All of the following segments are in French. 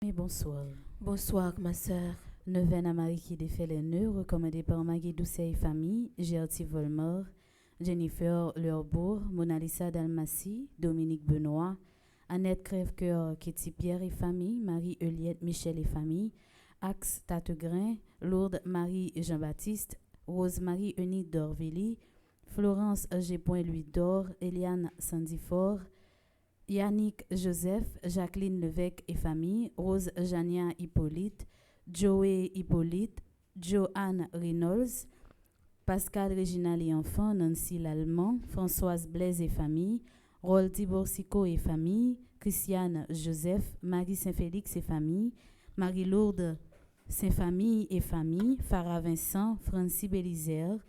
et bonsoir. Bonsoir, ma sœur. Neuvaine à Marie qui défait les nœuds, recommandé par Maggie Doucet et famille, Gertie Volmor, Jennifer Leurbourg, Mona Lisa Dalmatie, Dominique Benoît, Annette Crèvecoeur, Kitty Pierre et famille, Marie-Euliette Michel et famille, Axe Tategrin, Lourdes Marie Jean-Baptiste, Rose-Marie Eunice d'Orvilly, Florence G. Louis d'Or, Eliane Sandifort, Yannick Joseph, Jacqueline Levesque et famille, Rose Jania Hippolyte, Joey Hippolyte, Joanne Reynolds, Pascal Réginal et enfants, Nancy Lallemand, Françoise Blaise et famille, Roldy Borsico et famille, Christiane Joseph, Marie Saint-Félix et famille, Marie-Lourdes Saint-Famille et famille, Farah Vincent, Francie Bélisère,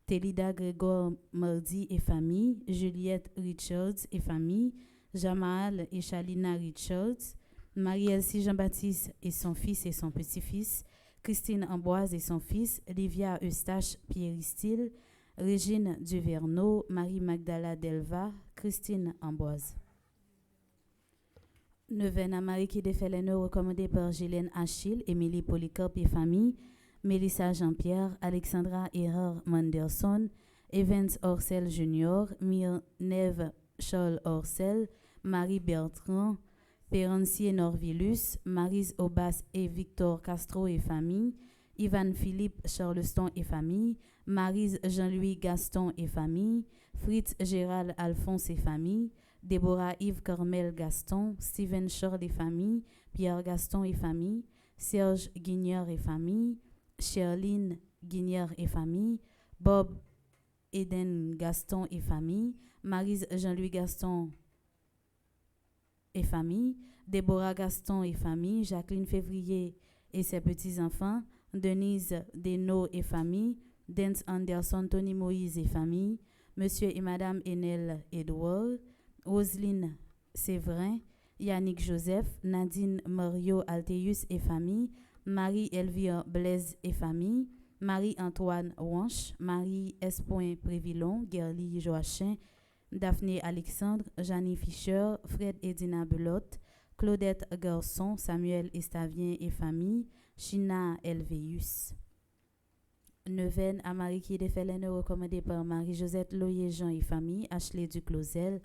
Télida Grégor Mardi et famille, Juliette Richards et famille, Jamal et Shalina Richards, Marie-Elsie Jean-Baptiste et son fils et son petit-fils, Christine Amboise et son fils, Livia Eustache Pierre-Style, Régine Duverneau, Marie-Magdala Delva, Christine Amboise. Neuvaine à Marie qui défait les nœuds recommandés par Ghislaine Achille, Émilie Polycarpe et famille, Mélissa Jean-Pierre, Alexandra Erreur Manderson, Evans Orcel Junior, Neve Charles Orcel, Marie Bertrand, Pérancier Norvillus, Marise Aubas et Victor Castro et famille, Ivan Philippe Charleston et famille, Marise Jean-Louis Gaston et famille, Fritz Gérald Alphonse et famille, Déborah Yves Carmel Gaston, Steven Charles et famille, Pierre Gaston et famille, Serge Guignard et famille, Sherline Guignard et famille, Bob Eden Gaston et famille, Marise Jean-Louis Gaston et famille, Déborah Gaston et famille, Jacqueline Février et ses petits-enfants, Denise Desnaux et famille, Dance Anderson, Tony Moïse et famille, Monsieur et Madame Enel Edouard, Roselyne Séverin, Yannick Joseph, Nadine Mario Alteus et famille, Marie-Elvire Blaise et famille, Marie-Antoine Wanche, Marie S. Prévillon, Gerly Joachim, Daphné Alexandre, Janie Fischer, Fred Edina Belotte, Claudette Garçon, Samuel Estavien et famille, China Elveus. Neuvaine à Marie qui défait les nœuds recommandés par Marie-Josette Loyer-Jean et famille, Ashley Duclosel,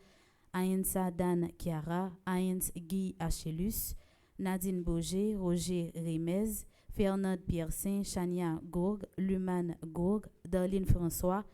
Aïnsa Dan Chiara, Aïns Guy Achelus, Nadine Boger, Roger Remez, Fernande Piercin, Chania Gourg, Luman Gourg, Darlene François,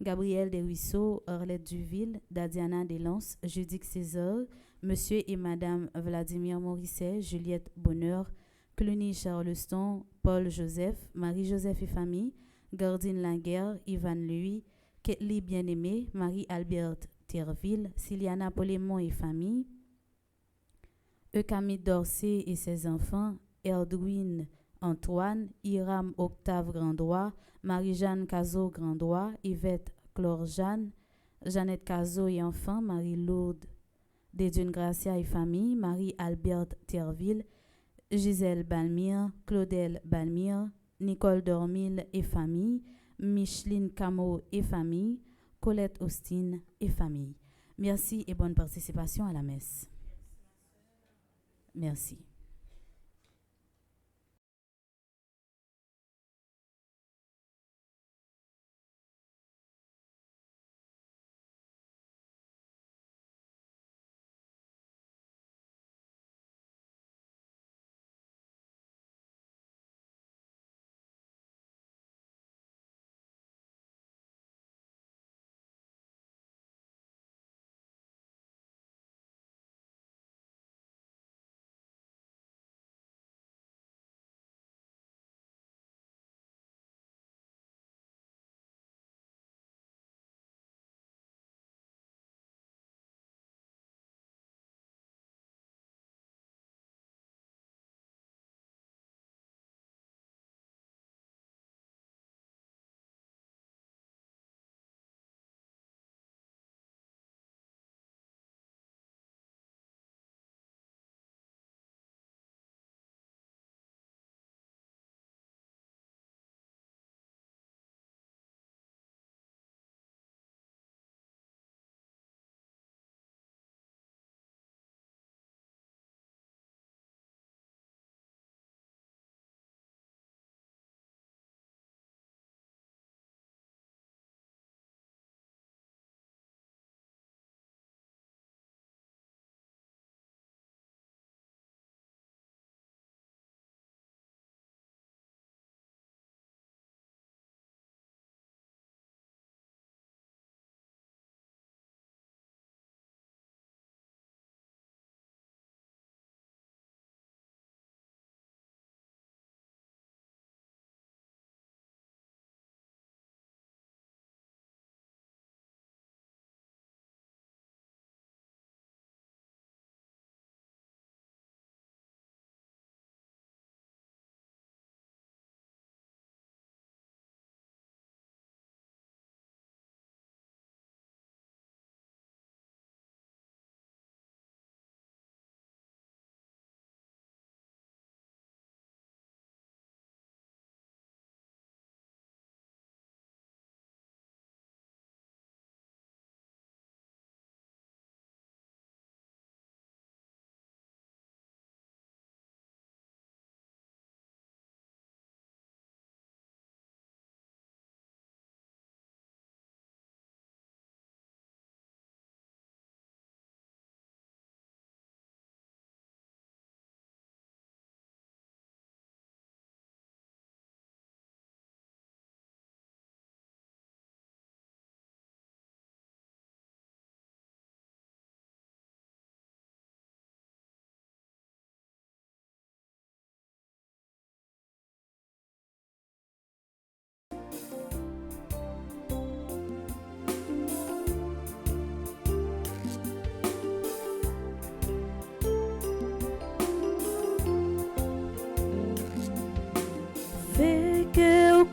Gabriel Desruisseaux, Arlette Duville, Dadiana Delance, Judith César, Monsieur et Madame Vladimir Morisset, Juliette Bonheur, Cluny Charleston, Paul Joseph, Marie-Joseph et famille, Gardine Laguerre, Ivan Louis, Ketli Bien-Aimé, Marie-Alberte Terville, Siliana Polémon et famille, Eucamille Dorsey et ses enfants, Erdwin Antoine, Iram Octave Grandois, Marie-Jeanne Cazot Grandois, Yvette Clore-Jeanne, Jeannette Cazot et enfants, Marie-Lourdes Dédune Gracia et famille, Marie-Alberte Terville, Gisèle Balmire, Claudel Balmire, Nicole Dormil et famille, Micheline Camo et famille, Colette Austin et famille. Merci et bonne participation à la messe. Merci.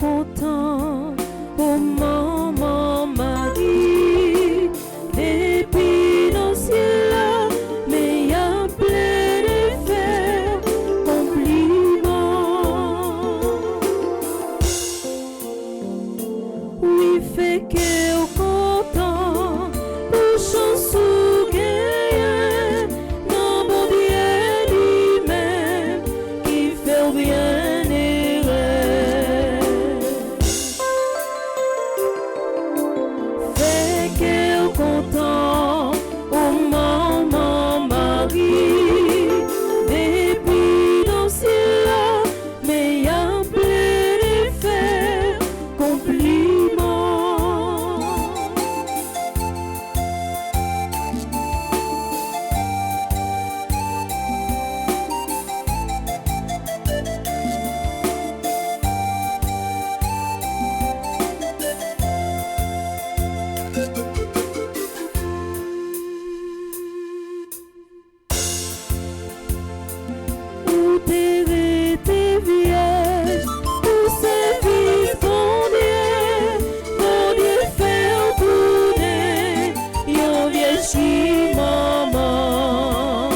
content, oh maman Marie, depuis dans ciel là, mais y a plein de faire compliment. Oui, fait que au content, pour chanson gagne, non bon Dieu lui-même, qui fait bien erreur. Fait que au content, oh maman Marie, depuis dans ciel là, mais y a plein de faire compliment. Ou t'es resté vierge pour service bon Dieu faire tourner yon vieille maman.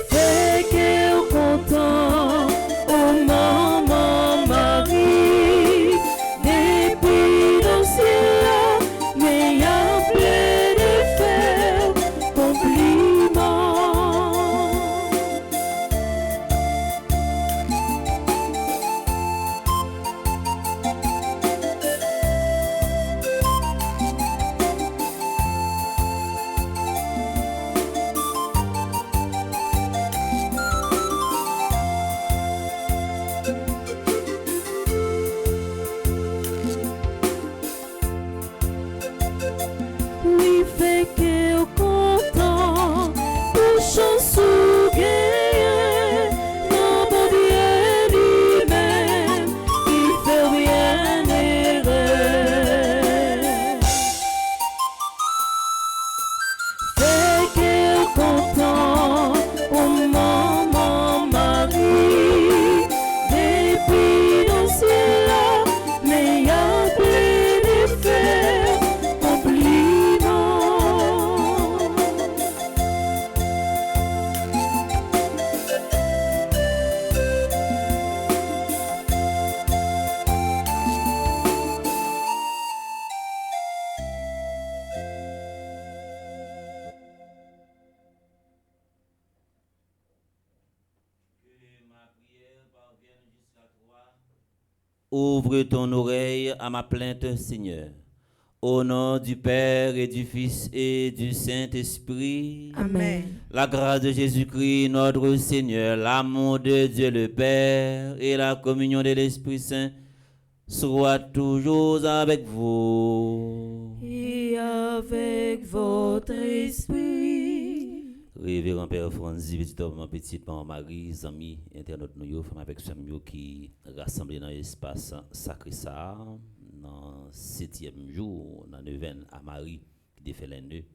Fait qu'elle content, oh maman Marie, depuis dans ciel là, mais y a plein de faire compliment. Oui, fait qu'elle content, pour chanson gagne, non bon Dieu lui-même, qui fait bien erreur. Fait qu'elle content, oh maman Marie, depuis dans ciel là, mais y a plein de faire compliment. Ouvre ton oreille à ma plainte, Seigneur. Au nom du Père et du Fils et du Saint-Esprit. Amen. La grâce de Jésus-Christ, notre Seigneur, l'amour de Dieu le Père et la communion de l'Esprit Saint soient toujours avec vous. Et avec votre esprit. Révérend Père Franzi, petit homme, petite maman Marie, amis, internautes, nous sommes avec ceux qui rassemblés dans l'espace sacré ça, dans le 7e jour, dans le 20 à Marie, qui défait les nœuds.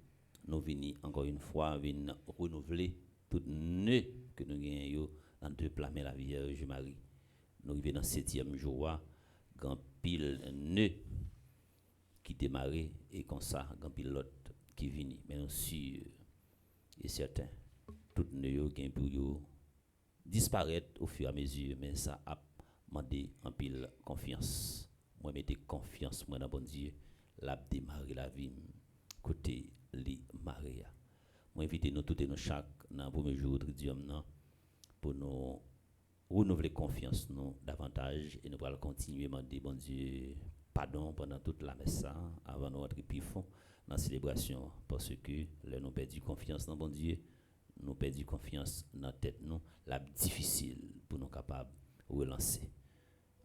Nous venons encore une fois venir renouveler tout nœud que nous gagnons dans deux plamer la Vierge Marie. Nous arrivons dans le 7e jour, grand pile nœud qui démarre et comme ça, grand pile l'autre qui vient. Mais nous sûrs et certain, tout nœud qui pour disparaître au fur et à mesure, mais ça a demandé en pile confiance. Moi, mettez confiance moi dans bon Dieu, la démarrer la vie côté li Maria. Moi invite nous toutes et nous chaque dans le premier jour de Dieu pour nous renouveler confiance nous davantage et nous allons continuer à demander bon Dieu pardon pendant toute la messe avant nous entrer plus fond dans la célébration parce que là nous perdu confiance dans bon Dieu, nous perdu confiance dans tête nous, la difficile pour nous capables relancer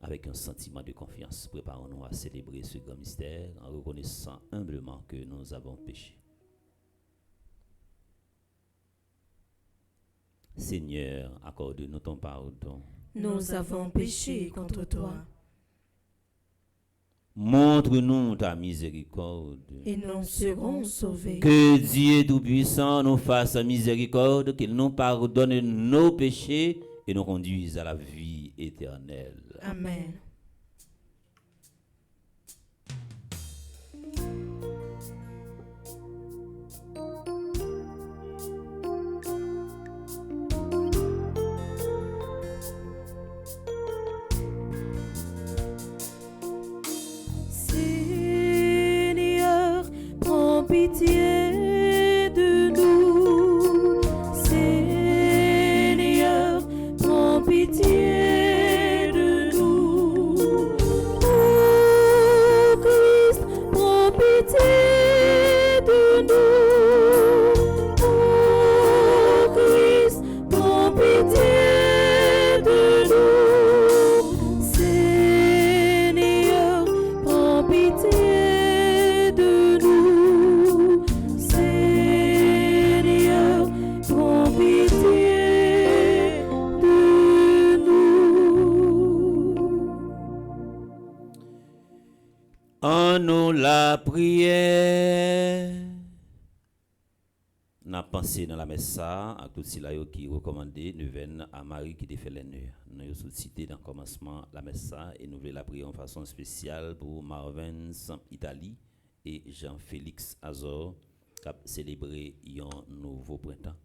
avec un sentiment de confiance. Préparons-nous à célébrer ce grand mystère en reconnaissant humblement que nous avons péché. Seigneur, accorde-nous ton pardon. Nous avons péché contre toi. Montre-nous ta miséricorde. Et nous serons sauvés. Que Dieu Tout-Puissant nous fasse miséricorde, qu'il nous pardonne nos péchés et nous conduise à la vie éternelle. Amen. Seigneur, prends pitié de nous. Seigneur, prends pitié de nous. Oh Christ, prends pitié de nous. Oh Christ, prends pitié de nous. Seigneur, prends pitié de nous. Seigneur, prends pitié de nous. En nous la prière. N'a pensé dans la messe ça, à tout cela qui recommandé neuvaine à Marie qui défait les nœuds. Nous avons cité dans le commencement la messe ça et nous voulons la prier en façon spéciale pour Marvens Italie et Jean-Félix Azor qui a célébré un nouveau printemps.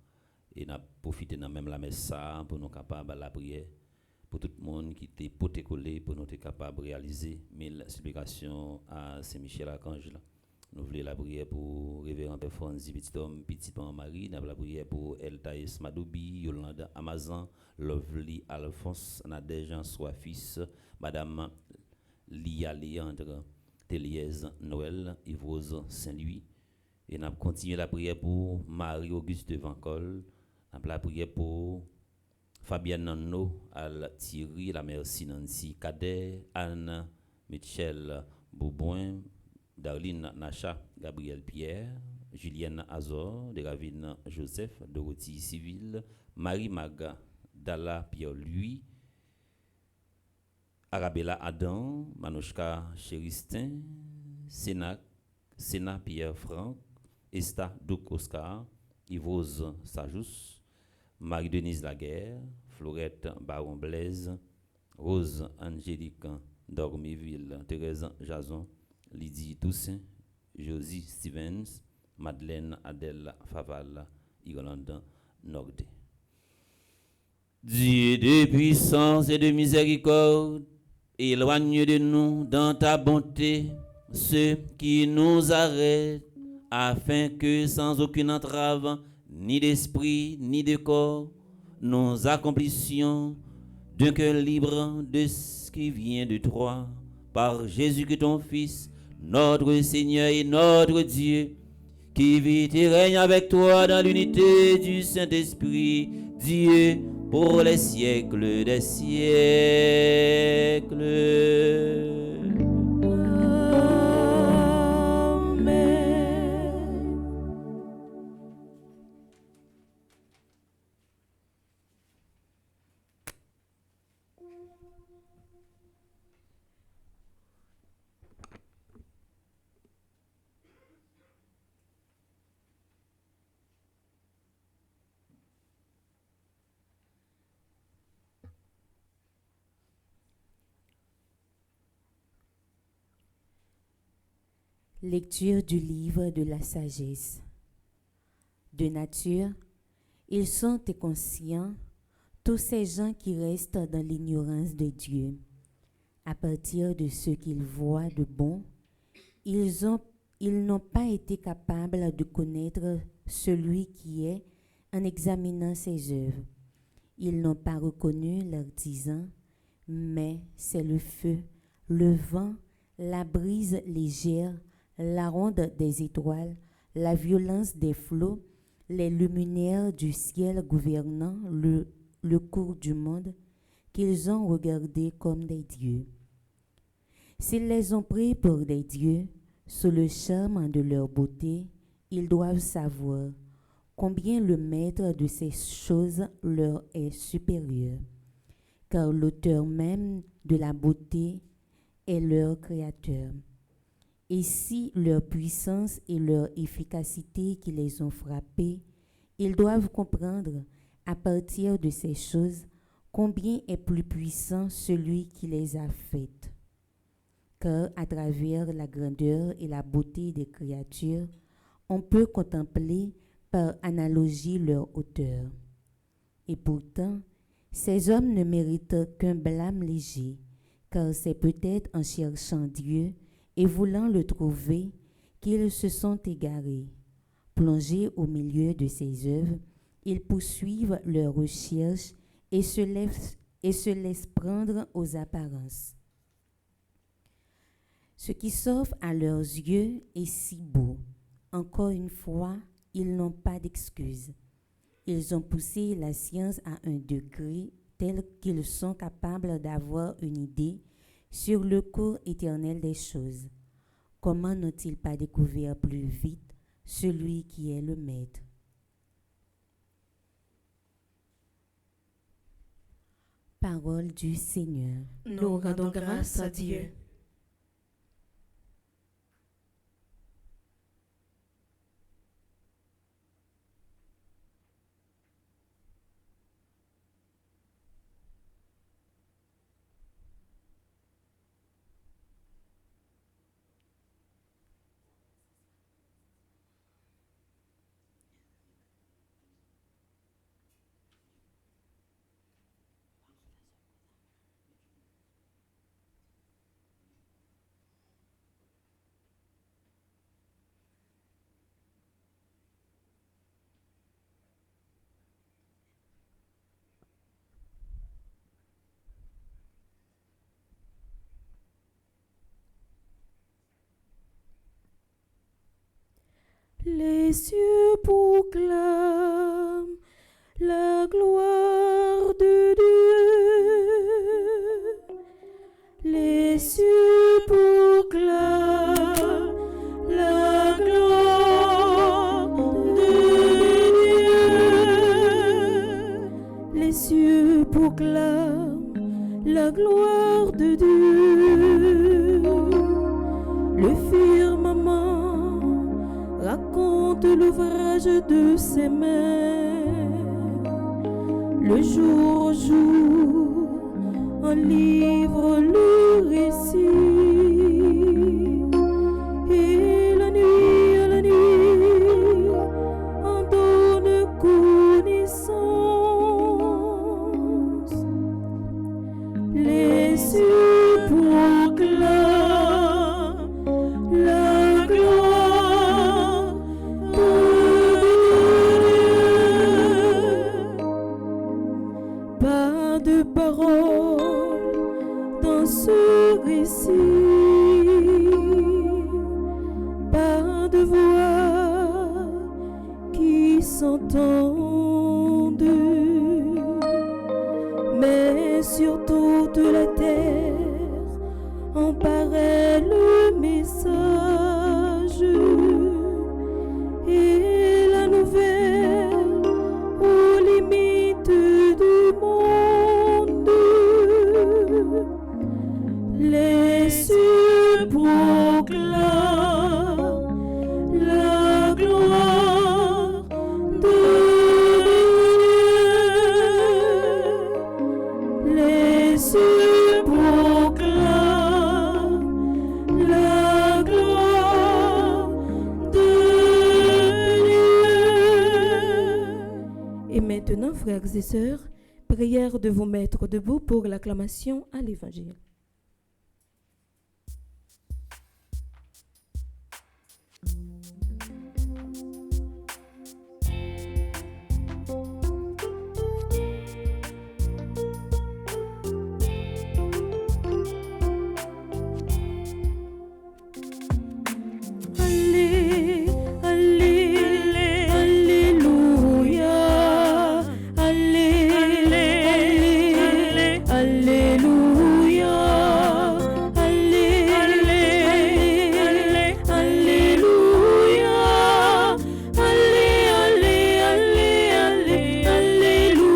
Et n'a profité dans même la messe ça pour nous capables la prière pour tout le monde qui était poté collé pour nous être capable de réaliser 1000 supplications à Saint-Michel Archange. Nous voulons la prière pour Révérend Père Fonzi, petit homme, petit maman Marie. Nous voulons la prière pour Eltaïs Madoubi, Yolanda Amazan, Lovely Alphonse, Nadège Soifis, Madame Lia Léandre, Téliez Noël, Yves Saint-Louis. Et nous continuons la prière pour Marie-Auguste Vancol. Nous voulons la prière pour Fabienne Nanno, Al Thierry, la mère Sinansi Cadet, Anne Michel Boubouin, Darline Nacha, Gabriel Pierre, Julienne Azor, Deravine Joseph, Dorothy Civil, Marie Maga, Dalla Pierre-Louis, Arabella Adam, Manouchka Chéristin, Sénat Pierre-Franck, Esta Douk Oscar, Yvose Sajous, Marie-Denise Laguerre, Florette Baron Blaise, Rose Angélique Dormiville, Thérèse Jason, Lydie Toussaint, Josie Stevens, Madeleine Adèle Faval, Irlande Nordé. Dieu de puissance et de miséricorde, éloigne de nous dans ta bonté ceux qui nous arrêtent, afin que sans aucune entrave, ni d'esprit, ni de corps, nous accomplissions d'un cœur libre de ce qui vient de toi, par Jésus que ton Fils, notre Seigneur et notre Dieu, qui vit et règne avec toi dans l'unité du Saint-Esprit, Dieu, pour les siècles des siècles. Lecture du livre de la sagesse. De nature, ils sont inconscients, tous ces gens qui restent dans l'ignorance de Dieu. À partir de ce qu'ils voient de bon, ils n'ont pas été capables de connaître celui qui est en examinant ses œuvres. Ils n'ont pas reconnu l'artisan, mais c'est le feu, le vent, la brise légère, la ronde des étoiles, la violence des flots, les luminaires du ciel gouvernant le cours du monde, qu'ils ont regardés comme des dieux. S'ils les ont pris pour des dieux, sous le charme de leur beauté, ils doivent savoir combien le maître de ces choses leur est supérieur, car l'auteur même de la beauté est leur créateur. Et si leur puissance et leur efficacité qui les ont frappés, ils doivent comprendre à partir de ces choses Combien est plus puissant celui qui les a faites. Car à travers la grandeur et la beauté des créatures, on peut contempler par analogie leur hauteur. Et pourtant, ces hommes ne méritent qu'un blâme léger, car c'est peut-être en cherchant Dieu et voulant le trouver qu'ils se sont égarés. Plongés au milieu de ses œuvres, ils poursuivent leurs recherches et se laissent prendre aux apparences. Ce qui s'offre à leurs yeux est si beau. Encore une fois, ils n'ont pas d'excuses. Ils ont poussé la science à un degré tel qu'ils sont capables d'avoir une idée sur le cours éternel des choses. Comment n'ont-ils pas découvert plus vite celui qui est le Maître? Parole du Seigneur. Nous rendons grâce à Dieu. Les cieux proclament la gloire de Dieu. Les cieux proclament la gloire de Dieu. Les cieux proclament la gloire de Dieu. Le firmament raconte l'ouvrage de ses mains. Le jour au jour en livre le récit, et la nuit à la nuit en donne connaissance. Les cieux proclament la gloire de Dieu. Pas de parole dans ce récit, pas de voix qui s'entendent, mais sur toute la terre en paraît le message et la nouvelle aux limites du monde. Les cieux proclament la gloire de Dieu. Les cieux proclament la gloire de Dieu. Et maintenant, frères et sœurs, prière de vous mettre debout pour l'acclamation à l'Évangile. Allé, allé, alléluia, allé, allé, alléluia, allé, allé, alléluia, allé, allé, alléluia,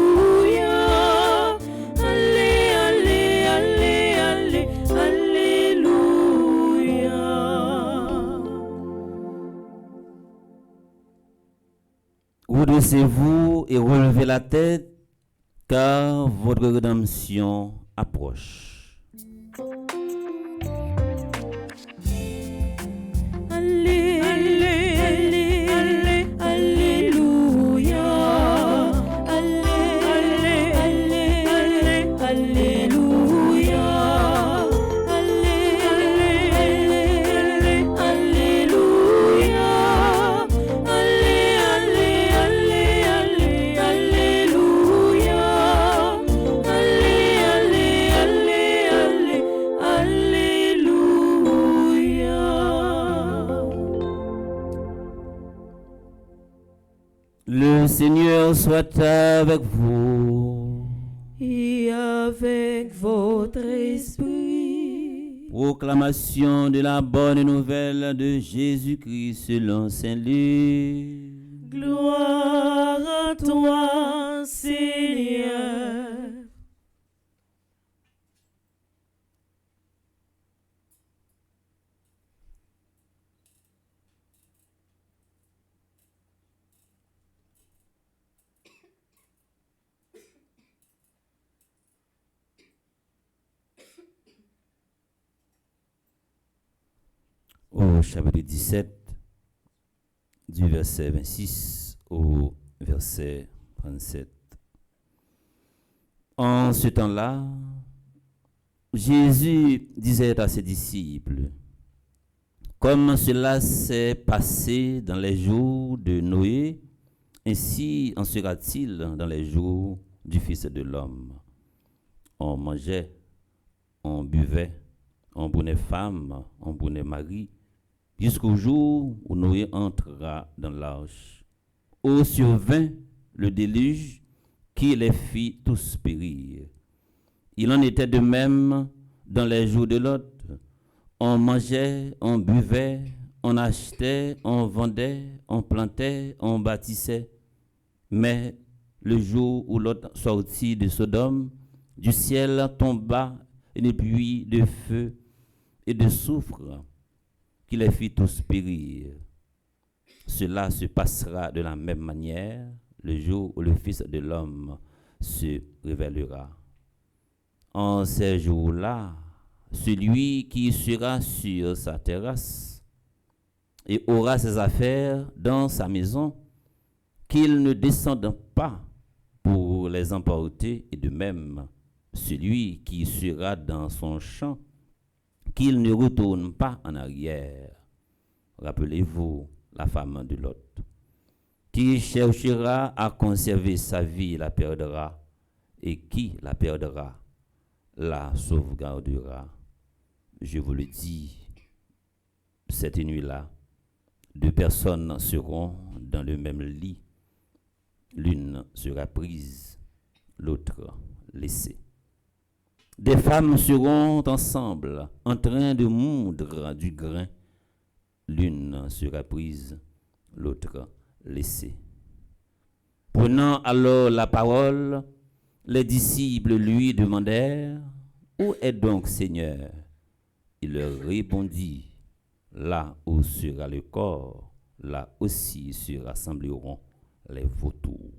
allé, alléluia. Redressez-vous et relevez la tête car votre rédemption approche. Le Seigneur soit avec vous. Et avec votre esprit. Proclamation de la bonne nouvelle de Jésus-Christ selon Saint Luc. Gloire à toi, Seigneur. Au chapitre 17, du verset 26 au verset 37. En ce temps-là, Jésus disait à ses disciples, comme cela s'est passé dans les jours de Noé, ainsi en sera-t-il dans les jours du Fils de l'homme. On mangeait, on buvait, on prenait femme, on prenait mari, jusqu'au jour où Noé entra dans l'arche. Où survint le déluge qui les fit tous périr. Il en était de même dans les jours de Lot. On mangeait, on buvait, on achetait, on vendait, on plantait, on bâtissait. Mais le jour où Lot sortit de Sodome, du ciel tomba une pluie de feu et de soufre qui les fit tous périr. Cela se passera de la même manière le jour où le Fils de l'homme se révélera. En ces jours-là, celui qui sera sur sa terrasse et aura ses affaires dans sa maison, qu'il ne descende pas pour les emporter, et de même, celui qui sera dans son champ, qu'il ne retourne pas en arrière. Rappelez-vous la femme de Lot. Qui cherchera à conserver sa vie la perdra, et qui la perdra la sauvegardera. Je vous le dis, cette nuit-là, 2 personnes seront dans le même lit. L'une sera prise, l'autre laissée. Des femmes seront ensemble, en train de moudre du grain. L'une sera prise, l'autre laissée. Prenant alors la parole, les disciples lui demandèrent, « Où est donc, Seigneur ?» Il leur répondit, « Là où sera le corps, là aussi se rassembleront les vautours. »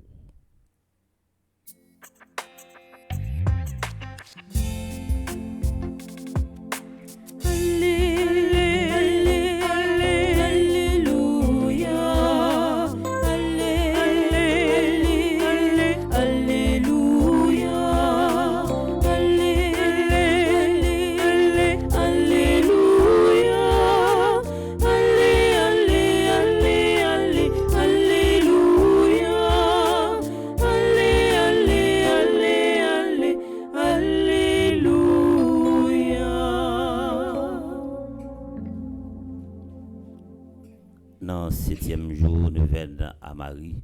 Dans le 7e jour, nouvelle à Marie,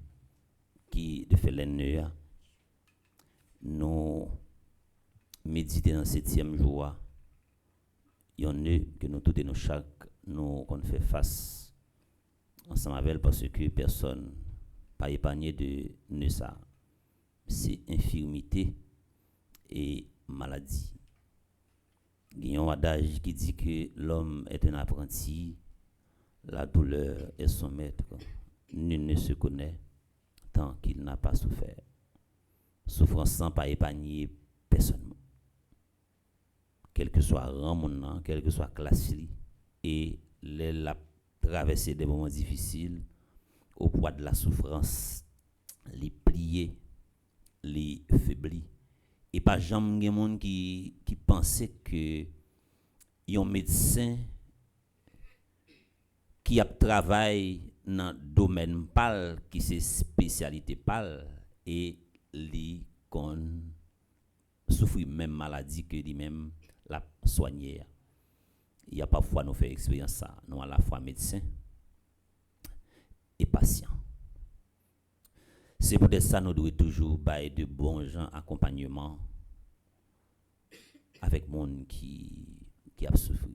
qui de fait l'ennemi, nous méditer dans le 7e jour. Il y en a que nous tous et nous chaque, nous on fait face ensemble avec, parce que personne pas épargné de ne ça. C'est infirmité et maladie. Il y a un adage qui dit que l'homme est un apprenti. La douleur est son maître. Nul ne se connaît tant qu'il n'a pas souffert. souffrance sans pas épargner personne. Quel que soit rang mon, quelle que soit classe li, et la traverser des moments difficiles au poids de la souffrance, les plier, les faiblir. Et pas jamais gen moun qui pensait que un médecin qui a travaillé dans le domaine pal, qui c'est spécialité pal, et li kon souffre même maladie que lui-même la soigner. Il y a parfois nous fait expérience ça, nous à la fois médecin et patient. C'est peut-être ça nous devons toujours bailler de bons gens accompagnement avec monde qui a souffert.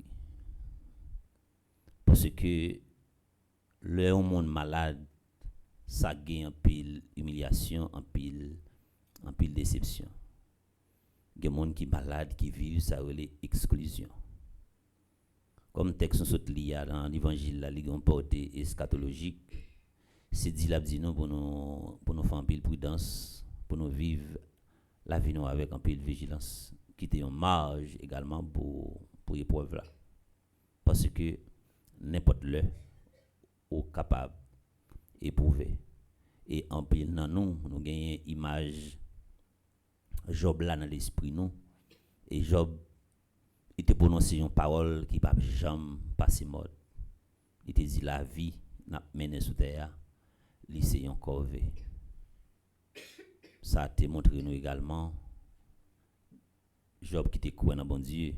Parce que le monde malade, ça gagne un pile humiliation, un pile déception. Il y a des gens qui sont malades, qui vivent, ça relève exclusion. Comme texte nous lié dans l'évangile, la ligue portée eschatologique, c'est dit là, dit nous pour nous faire un pile prudence, pour nous vivre la vie nous avec un pile vigilance, qui était en marge également pour l'épreuve là. Parce que n'importe le ou capable éprouver. Et en pile dans nous gagnons image Job là dans l'esprit nous, et Job il te prononcé une parole qui pas jamais passer mode. Il te dit la vie n'a mené sous terre, li c'est un corvée. Ça te montre nous également Job qui te croit dans bon Dieu,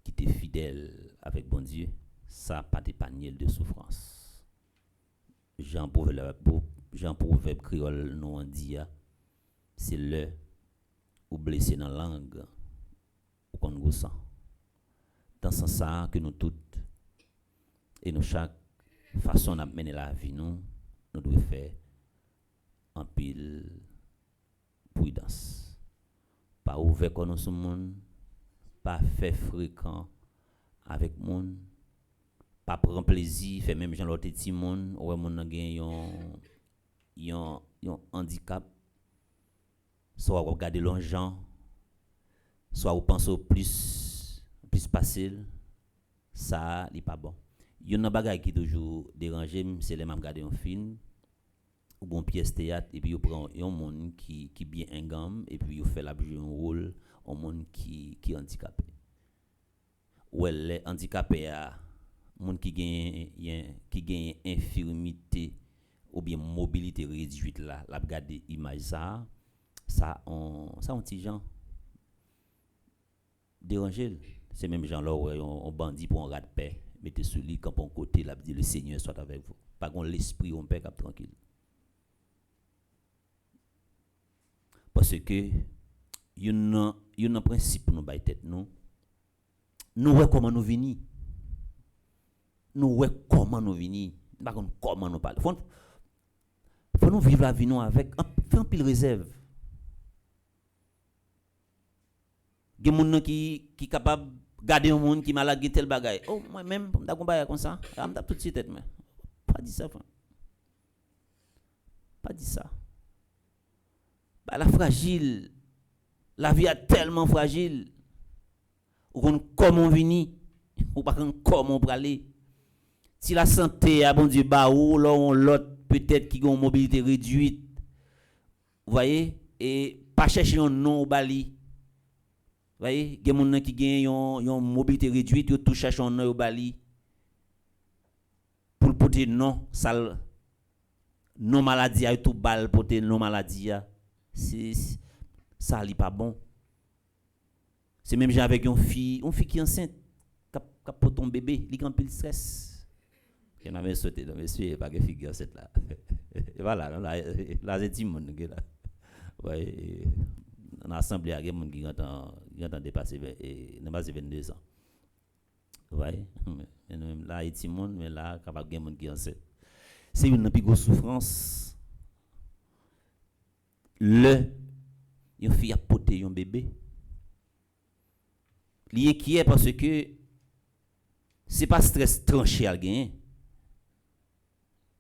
qui te fidèle avec bon Dieu, ça pas d'épargner de souffrance. Jean proverbe créole nous en dit c'est le ou blessé dans la langue ou qu'on gossant. Dans ce sens que nous toutes et nous chaque façon de mener la vie nous devons faire en pile prudence. Pas ouvert comme nous sommes, pas faire fréquent avec monde, pas prendre plaisir, faire même gens l'autre petit monde, ou mon gagne un handicap, soit regarder les gens, soit vous pensez au plus facile, ça n'est pas bon. Il y a une bagaille qui toujours dérangé, c'est les mêmes regarder un film ou bon pièce théâtre et puis vous prenez un monde qui bien ingame et puis vous fait la jouer un rôle un monde qui handicapé. Ou les handicapés a monde qui gagne infirmité ou bien mobilité réduite là, la regarder image ça on petit gens déranger. C'est même gens là on bandit pour un rat de paix, mettez sur lui quand on côté là dit le Seigneur soit avec vous. Pas qu'on l'esprit on paix cap tranquille. Parce que il y a un principe nous bailler tête nous ouais comment nous venir. Nous ouais comment nous venir. Pas comment nous parler. Faut nous vivre la vie nous avec un pile réserve. Il y a des gens qui sont capables de garder un monde qui est malade, qui tel bagaille. Oh, moi-même, je me suis comme ça. Je me tout de suite. Pas dit ça. Pas dit ça. Bah, la fragile. La vie est tellement fragile. Ou comment venir. Ou pas comment pour aller. Si la santé a bon Dieu, bah, ou l'autre peut-être qui a une mobilité réduite. Vous voyez? Et pas chercher un nom au bali. Vous voyez, il y a des gens qui ont une mobilité réduite, ils touchent à un nom au bali. Pour porter non, non maladie, tout bal porter non maladie. Ça n'est pas bon. C'est même avec une fille qui est enceinte, qui porte un bébé, il a un peu de stress. Il y en a sauté dans monsieur, pas que figure cette là. Voilà, là c'est tout le monde là. Ouais. Dans l'assemblée, il y a des gens qui ont dépassé 22 ans. Vous voyez? Là, il y a des gens, mais là, il y a des gens qui ont enceinte. C'est une plus grosse souffrance. Une fille a porté un bébé. Il est qui est parce que ce n'est pas stress tranché à gagner.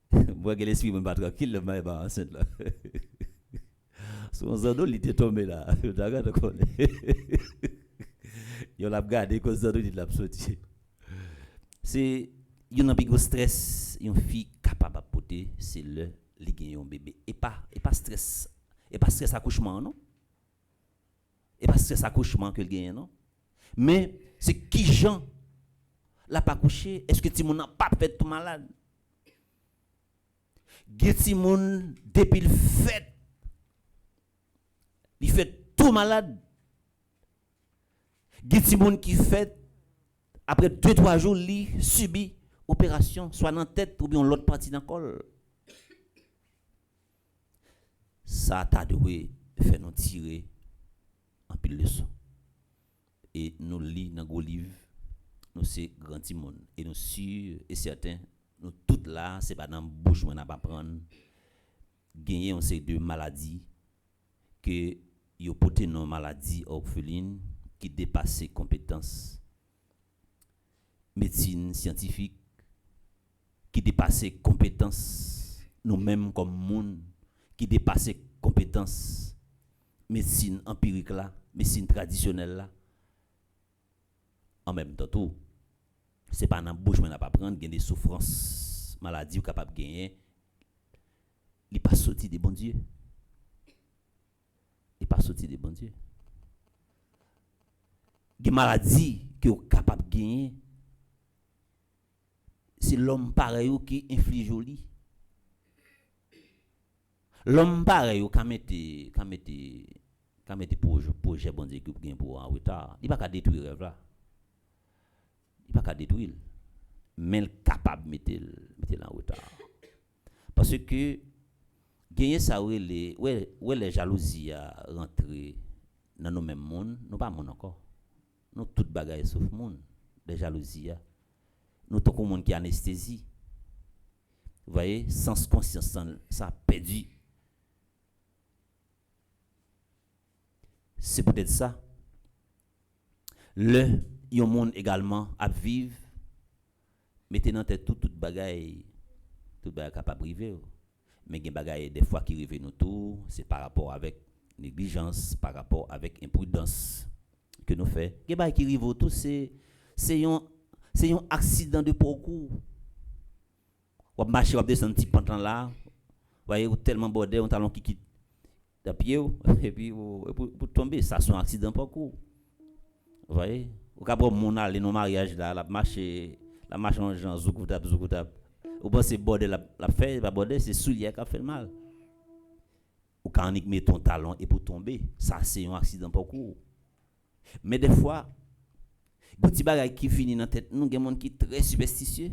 Vous voyez l'esprit, je ne suis pas tranquille, mais enceinte là. Son zando il était tombé là. D'accord, il a regardé que zando il l'a sorti. C'est une ambigu stress, une fille capable de porter, c'est le li gagne un bébé et pas stress accouchement non. Et pas stress accouchement que le gagne non. Mais c'est qui gens l'a pas couché, est-ce que ti moun n'a pas fait tout malade? Ti moun depuis le fait il fait tout malade. Ti moun qui fait après 2-3 jours li subit opération soit dans tête ou bien l'autre partie dans col. Ça t'a doué fait nous tirer en pile leçon. Et nous lit dans gros livre, nous c'est grand timon et nous sûr et certain nous toutes là c'est pas dans bouche on n'a pas prendre gagner on sait de maladies que yo porté non maladie orpheline qui dépasse compétences médecine scientifique qui dépasse compétences nous-mêmes comme monde qui dépasse compétences médecine empirique là médecine traditionnelle là en même temps tout c'est pas dans bouche mais n'a pas prendre gain des souffrances maladie ou capable gagner il pas sorti des bons dieux il pas sorti des bons dieux des maladies que est capable gagner c'est l'homme pareil qui inflige au lit. L'homme pareil qui mettre projet bon Dieu qui gagne pour en retard. Il pas qu'à détruire rêve là. Il pas qu'à détruire. Mais il capable mettre en retard. Parce que gagner ça les jalousies à rentrer dans nos mêmes monde, nous pas monde encore. Nous toute bagaille sauf monde, les jalousies. Nous tant qu'on monde qui anesthésie. Vous voyez, sans conscience ça perdu. C'est peut-être ça. Le yon monde également à vivre mettez dans tête toute bagaille capable privé. Mais gen bagaille des fois qui rive nous tout, c'est par rapport avec négligence, par rapport avec imprudence que nous fait. Gen bagaille qui rive tout c'est un accident de parcours. Ou marcher ou descendre petit pantalon là, voyez ou tellement bordé un talon qui quitte à pied et puis pour tomber, ça c'est un accident de parcours. Vous voyez, ou quand mon aller dans mariage là, la marche en gens zoukoutab. Ou pas c'est bordé la fait pas bordé, c'est soulier qui a fait le mal. Ou quand on met ton talon et pour tomber, ça c'est un accident de parcours. Mais des fois petit bagay qui finit dans tête nous gen monde qui très superstitieux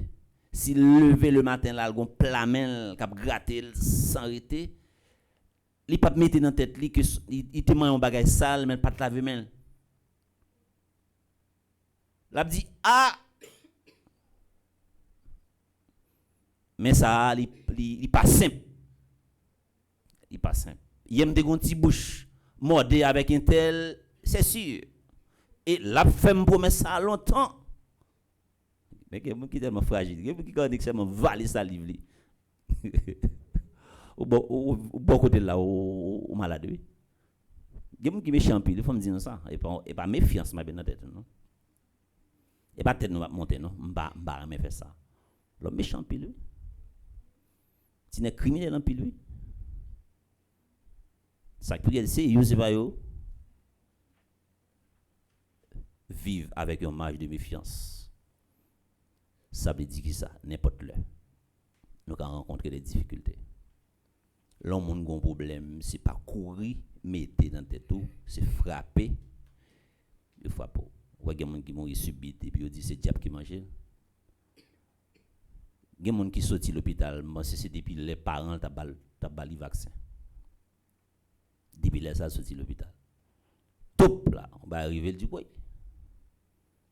si lever le matin là gon plamel cap gratter sans arrêter li pas mettre dans tête li que il te mange un bagay sale mais pas te laver main l'a dit ah mais ça il pas simple il aime de gon petit bouche mordé avec un tel c'est sûr. Et la femme promet ça longtemps. Mais il y a des gens qui sont tellement fragiles. Il y a des gens qui sont valés sa livre. Au bon côté là, au malade. Il y a des gens qui me champillent. Il faut me dire ça. Et pas méfiance, ma bien dans tête. Et pas tête nous va monter. Non, m'ba me faire ça. L'homme me champille. Si n'est criminel en pile. Ça qui peut c'est yo c'est pas yo. Vivre avec un marge de méfiance. Ça veut dire que ça, n'importe l'heure. Nous avons rencontré des difficultés. L'homme a un problème, c'est pas courir, mettre dans tête tout, c'est frapper. Le frappe. Ou il y a des gens qui mourent subit et puis on dit c'est diable qui mange. Il y a des gens qui sortent de l'hôpital, c'est depuis les parents qui ont le vaccin. Depuis les ça sorti de l'hôpital. Top là, on va arriver le dit oui.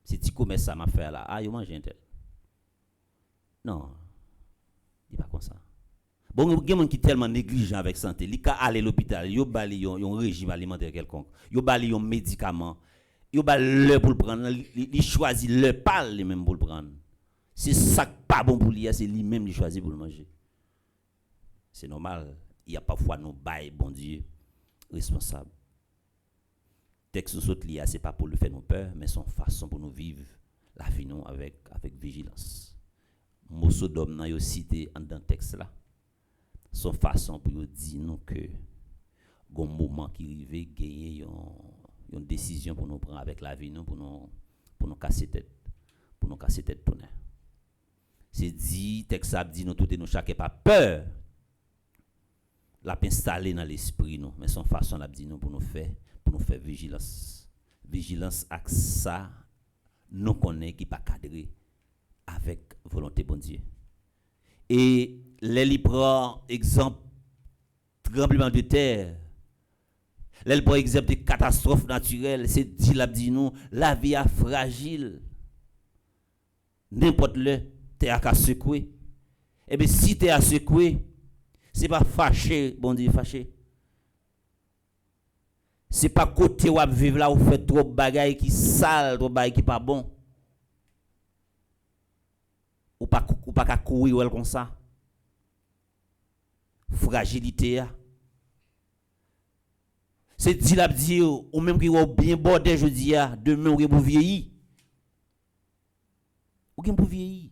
Si tu commerces ça m'a fait là, ah yo mange un tel. Non. Il pas comme ça. Bon, il y a des gens qui sont tellement négligents avec santé, ils ka aller à l'hôpital, yo bali un régime alimentaire quelconque, yo bali un médicament, yo bali le pour le prendre, il choisit le pas les même pour le prendre. C'est ça pas bon pour lui, c'est lui même qui choisit pour le manger. C'est normal, il y a parfois nos bails bon Dieu responsable. Texte sous autres lié, c'est pas pour le faire nous peur, mais son façon pour nous vivre la vie nous avec vigilance. Mot Sodome nan yo cité dans texte là. Son façon pour dire nous que gon moment qui arrive gagner une décision pour nous prendre avec la vie nous pour nous casser tête tonnerre. C'est dit texte ça dit nous tout et nous chacun pas peur. L'a installé dans l'esprit nous, mais son façon l'a dit nous pour nous faire vigilance avec ça nous connaît qui pas cadré avec volonté bon Dieu. Et les prend exemple tremblement de terre. Les prend exemple de catastrophe naturelle, c'est dit l'a dit nous la vie est fragile. N'importe le terre a secoué. Et bien si terre a secoué, c'est pas fâché, bon Dieu fâché. C'est pas côté où vivre là où fait trop bagaille qui sale, trop bagaille qui pas bon. Ou pas qu'à courir comme ça. Fragilité. C'est dit la dire ou même qui ou bien bordé je dis demain ou pour vieillir. Ou pour vieillir.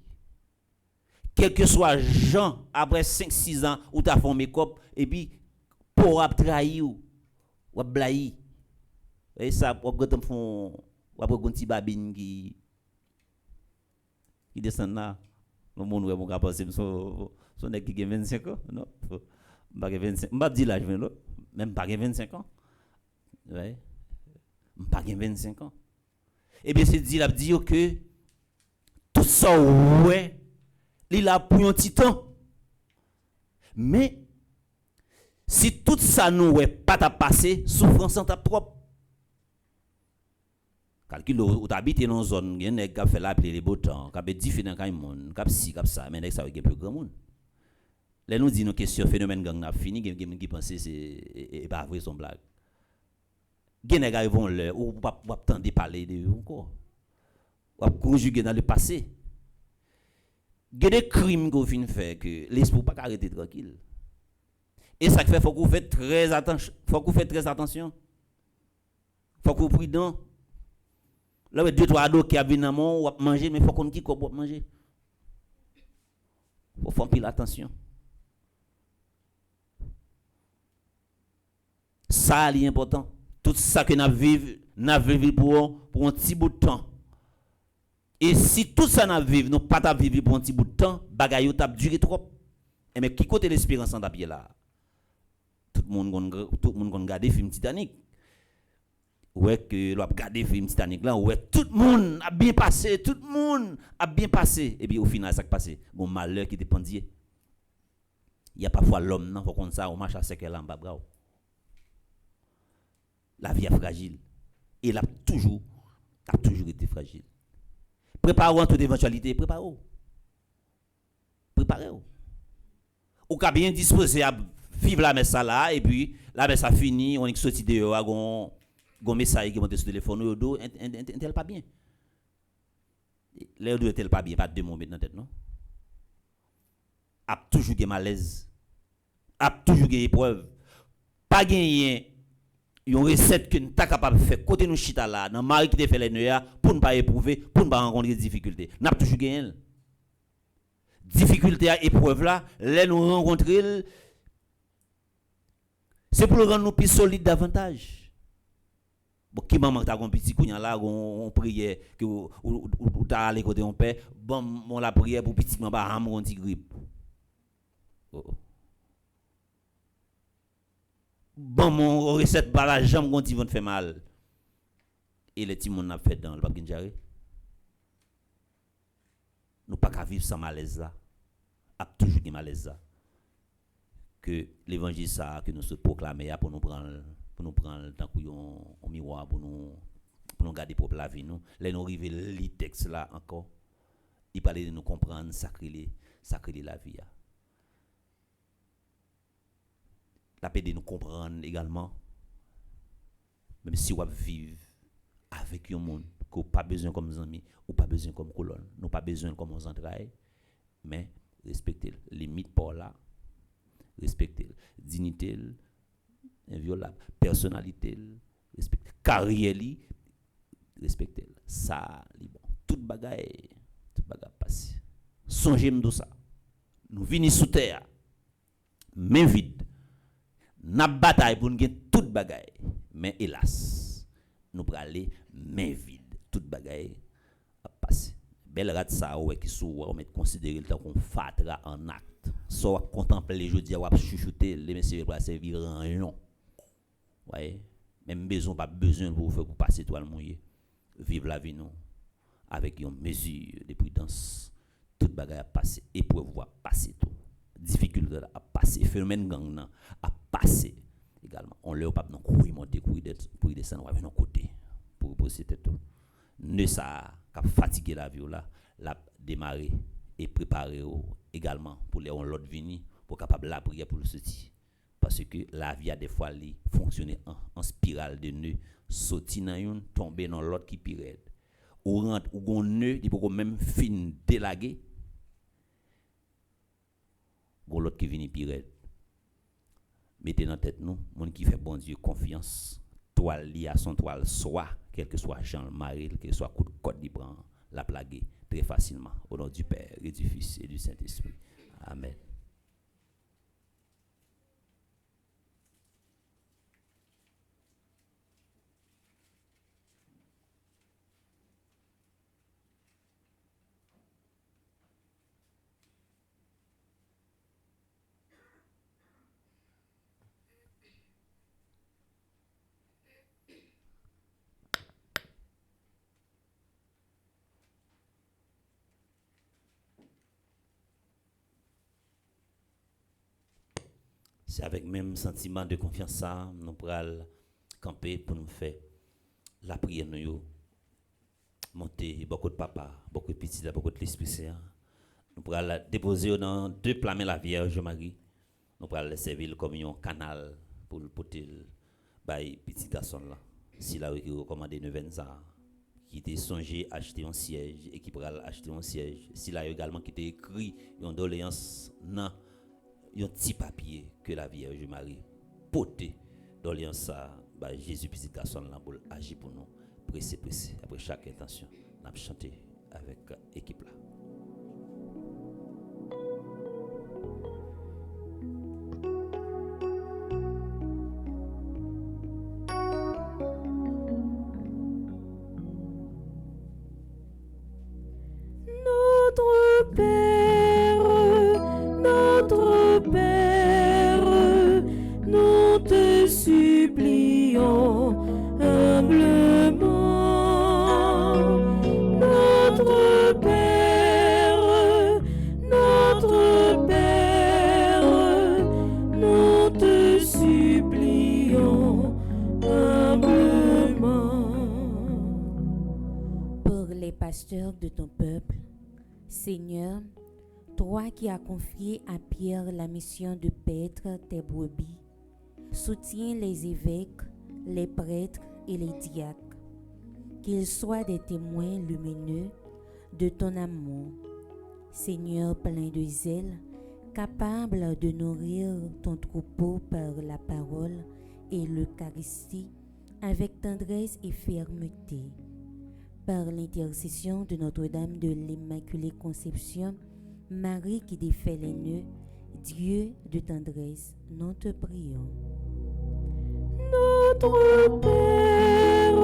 Quel que soit Jean après 5-6 ans ou t'as fait make-up et puis pour trahi ou blayi. Et ça ou quand on font ou après un petit babine qui descend là. Le monde ouais mon gars penser son nèg qui a 25 ans non pas 25 m'pas dire l'âge même pas 25 ans. Ouais. Pas 25 ans. Et bien c'est dit l'a dire que tout ça ouais il a pris un petit temps. Mais si tout ça nous ouais pas t'a passé, souffrance en ta propre. Calcul ou t'habite dans une zone, il y a des gens qui fait la pluie les beaux temps, qui différent quand monde, qui si comme ça, mais ça avec plus grand monde. Là nous dit nos questions phénomène gang n'a fini, qui penser c'est pas vrai son blague. Gen nèg arrivont là ou pas attendre parler de eux encore. Ou conjuguer dans le passé. Il y a des crimes qu'on vient faire que l'esprit pas arrêter tranquille. Et ça fait faut qu'on fait très attention, faut qu'on fait très attention. Faut qu'on prudent. Là deux trois ados qui viennent dans mon ou manger mais faut qu'on qui quoi manger. Faut faire pile attention. Ça est important. Tout ça que n'a vivre pour un petit bout de temps. Et si tout ça n'a vivre, nous pas vivre pour un petit bout de temps, bagaille t'a duré trop. Et mais qui côté l'espérance en papier là? Tout le monde regarder film Titanic. Ouais que l'on regarder film Titanic là, ouais tout le monde a bien passé, et puis au final ça qui passé, bon malheur qui dépendait. Il y a parfois l'homme non faut comme ça, on marche à sec là en bas bravo. La vie est fragile et elle a toujours été fragile. Préparez-vous à toute éventualité, préparez-vous. Ou qu'à bien disposé à vivre la messe là et puis la messe a fini, on est sorti dehors gon message qui monte sur le téléphone au dos, elle pas bien. L'air est-elle pas bien, pas de mots dans tête non. A toujours des malaise. A toujours des épreuves. Pas gagner une recette que nous sommes capables de faire côté nous chita là dans mari qui te fait les neuilles pour ne pas éprouver, pour ne pas rencontrer des difficultés. N'a toujours gagné. Difficulté à épreuve là, les nous rencontrer c'est pour rendre nous plus solides davantage. Bon qui maman t'a un petit counya là on prière que ou t'a aller côté on père, bon on la prière pour petit maman pas un petit grippe. Bon mon recette par la jambe quand ils vont te faire mal et les petits monde n'a fait dans le pas ginjare nous pas qu'à vivre sans malaise là a toujours des malaise là que l'évangile ça que nous se proclamer pour nous prendre tant qu'on miroir pour nous garder pour la vie nous les nous arriver les textes là encore il parlait de nous comprendre sacrer la vie. La paix de nous comprendre également, même si on vivre avec un monde qu'on pas besoin comme amis ou pas besoin comme colonne, nous pas besoin comme aux entrailles, mais respecter limite pour là, respecter dignité, inviolable. Personnalité, respectez. Carrière, respectez. Ça, bon. Tout bagaille passe. Songez-nous de ça. Nous venons sous terre, main vide. N'a bataille pour nous gagner toute bagaille. Mais hélas, nous prenons aller main vide. Toute bagaille a passé. Belle rat ça ouais qui sou on met considérer le temps qu'on fatra en acte. Soit contempler les jeux dire ou chuchoter les messieurs pour servir rien. Ouais, même besoin pas besoin pour faire pour passer toile mouillé. Vivre la vie nous avec une mesure de prudence. Toute bagaille a passé, épreuve va passer tout. Difficulté a passé, phénomène gang a passé également. On leur pas non courir monter courir descendre avec nos côté pour c'était tout. Ne ça cap fatiguer la vie là, la démarrer et préparer également pour les on l'autre venir pour capable la prière pour le sortir. Parce que la vie a des fois fonctionner en spirale de nœuds, sauter dans une tomber dans l'autre qui pire. Ou rentre ou gon nœud, il peut même fin délaguer. Gon l'autre qui vient pire. Mettez dans tête nous, monde qui fait bon Dieu confiance, toile li à son toile soit quel que soit Jean le mari, quel que soit coup de code il prend la plaguer très facilement au nom du Père et du Fils et du Saint-Esprit. Amen. C'est avec même sentiment de confiance ça nous pourrons camper pour nous faire la prière nous monter beaucoup de papa, beaucoup de petits, beaucoup de l'Esprit Saint. Nous pourrons la déposer dans deux plats la Vierge Marie. Nous pourrons la servir comme un canal pour le porter by petit garçon là. Si là qui recommande 9 ans qui était songé acheter un siège et qui pourra acheter un siège. Si là également qui était écrit une doléance non un petit papier que la Vierge Marie portait doléance ça bah Jésus petit garçon là pour agir pour nous pressé après chaque intention n'a chanté avec équipe là. De ton peuple, Seigneur, toi qui as confié à Pierre la mission de paître tes brebis, soutiens les évêques, les prêtres et les diacres, qu'ils soient des témoins lumineux de ton amour. Seigneur plein de zèle, capable de nourrir ton troupeau par la parole et l'Eucharistie avec tendresse et fermeté. Par l'intercession de Notre-Dame de l'Immaculée Conception, Marie qui défait les nœuds, Dieu de tendresse, nous te prions. Notre Père,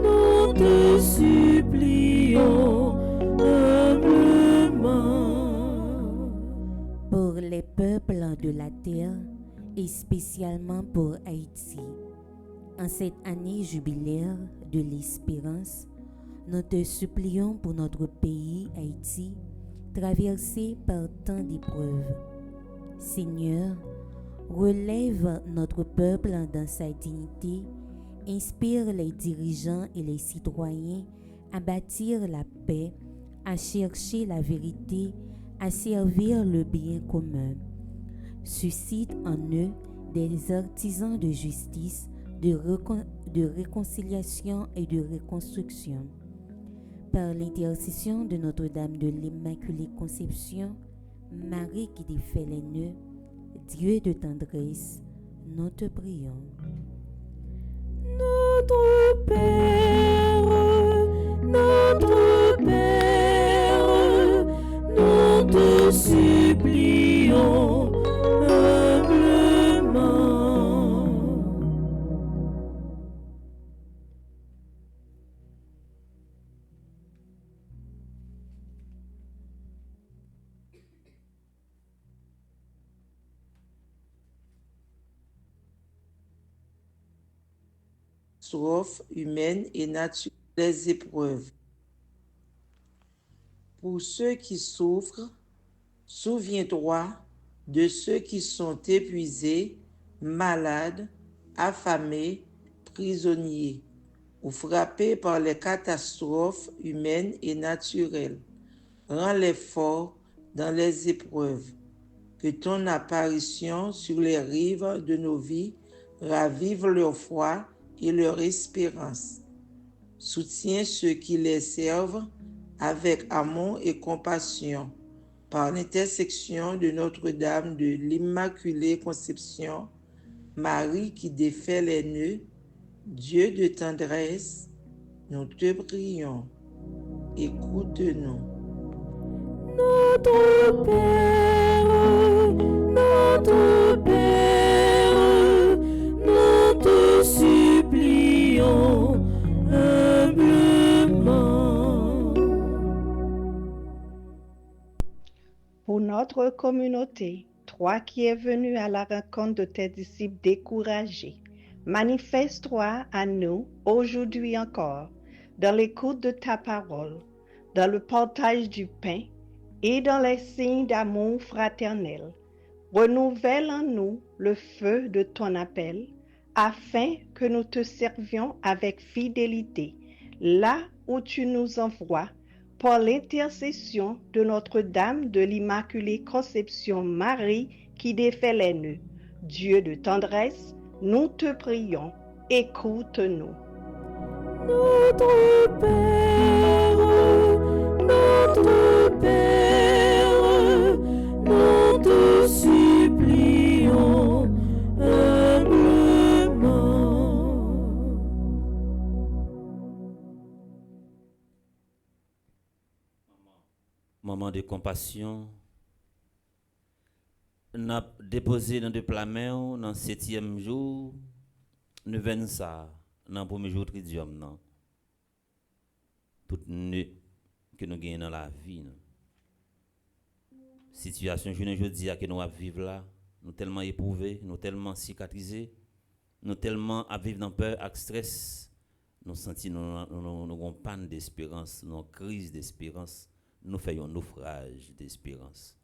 nous te supplions humblement. Pour les peuples de la terre et spécialement pour Haïti, en cette année jubilaire de l'espérance, nous te supplions pour notre pays, Haïti, traversé par tant d'épreuves. Seigneur, relève notre peuple dans sa dignité, inspire les dirigeants et les citoyens à bâtir la paix, à chercher la vérité, à servir le bien commun. Suscite en eux des artisans de justice, de réconciliation et de reconstruction. Par l'intercession de Notre-Dame de l'Immaculée Conception, Marie qui défait les nœuds, Dieu de tendresse, nous te prions. Notre Père, nous te supplions humblement. Catastrophes humaines et naturelles, les épreuves. Pour ceux qui souffrent, souviens-toi de ceux qui sont épuisés, malades, affamés, prisonniers ou frappés par les catastrophes humaines et naturelles. Rends-les forts dans les épreuves. Que ton apparition sur les rives de nos vies ravive leur foi et leur espérance. Soutiens ceux qui les servent avec amour et compassion. Par l'intercession de Notre-Dame de l'Immaculée Conception, Marie qui défait les nœuds, Dieu de tendresse, nous te prions. Écoute-nous. Notre Père, nous te supplions humblement. Pour notre communauté, toi qui es venu à la rencontre de tes disciples découragés, manifeste-toi à nous aujourd'hui encore, dans l'écoute de ta parole, dans le partage du pain et dans les signes d'amour fraternel. Renouvelle en nous le feu de ton appel, afin que nous te servions avec fidélité, là où tu nous envoies, par l'intercession de Notre-Dame de l'Immaculée Conception Marie qui défait les nœuds. Dieu de tendresse, nous te prions, écoute-nous. Notre Père, nous te supplions humblement. Moment de compassion, nous avons déposé dans deux plats mains, dans le 7e jour, nous venons ça, dans le premier jour de tridium, tout nœud que nous gagnons dans la vie. Situation aujourd'hui que nous vivons là, nous tellement éprouvés, nous tellement cicatrisés, nous tellement à vivre dans peur et stress, nous sentons nous avons panne d'espérance, nous avons crise d'espérance, nous faisons un naufrage d'espérance.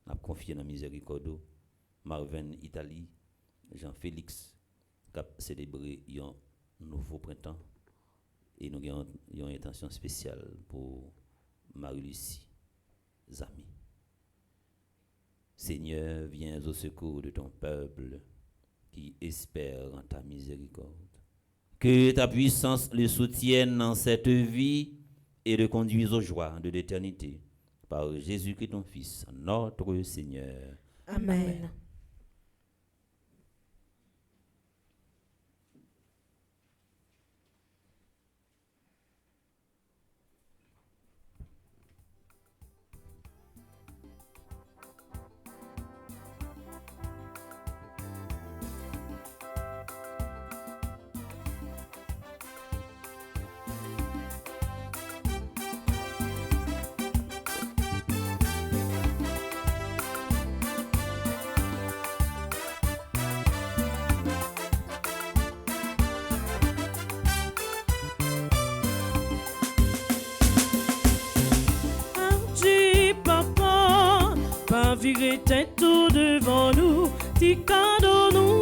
Nous avons confié dans la miséricorde, Marvin Italie, Jean-Félix, qui a célébré un nouveau printemps et nous avons une intention spéciale pour Marie-Lucie, Zami. Seigneur, viens au secours de ton peuple qui espère en ta miséricorde. Que ta puissance le soutienne dans cette vie et le conduise aux joies de l'éternité. Par Jésus-Christ, ton Fils, notre Seigneur. Amen. Virer tête tout devant nous, ti cadeau nous,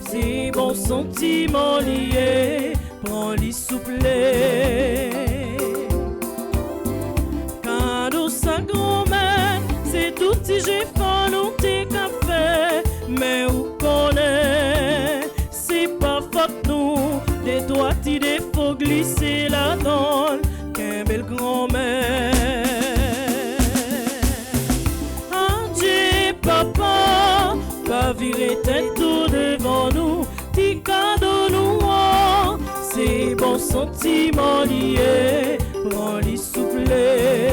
si bon sentiment lié, prends-les souple. Cadeau sa grand-mère, c'est tout si j'ai volonté qu'a fait, mais où connaît, c'est pas faute nous, des doigts ti des faux glisser là-dedans, qu'un bel grand-mère. sentiment lié, prends-les souffler.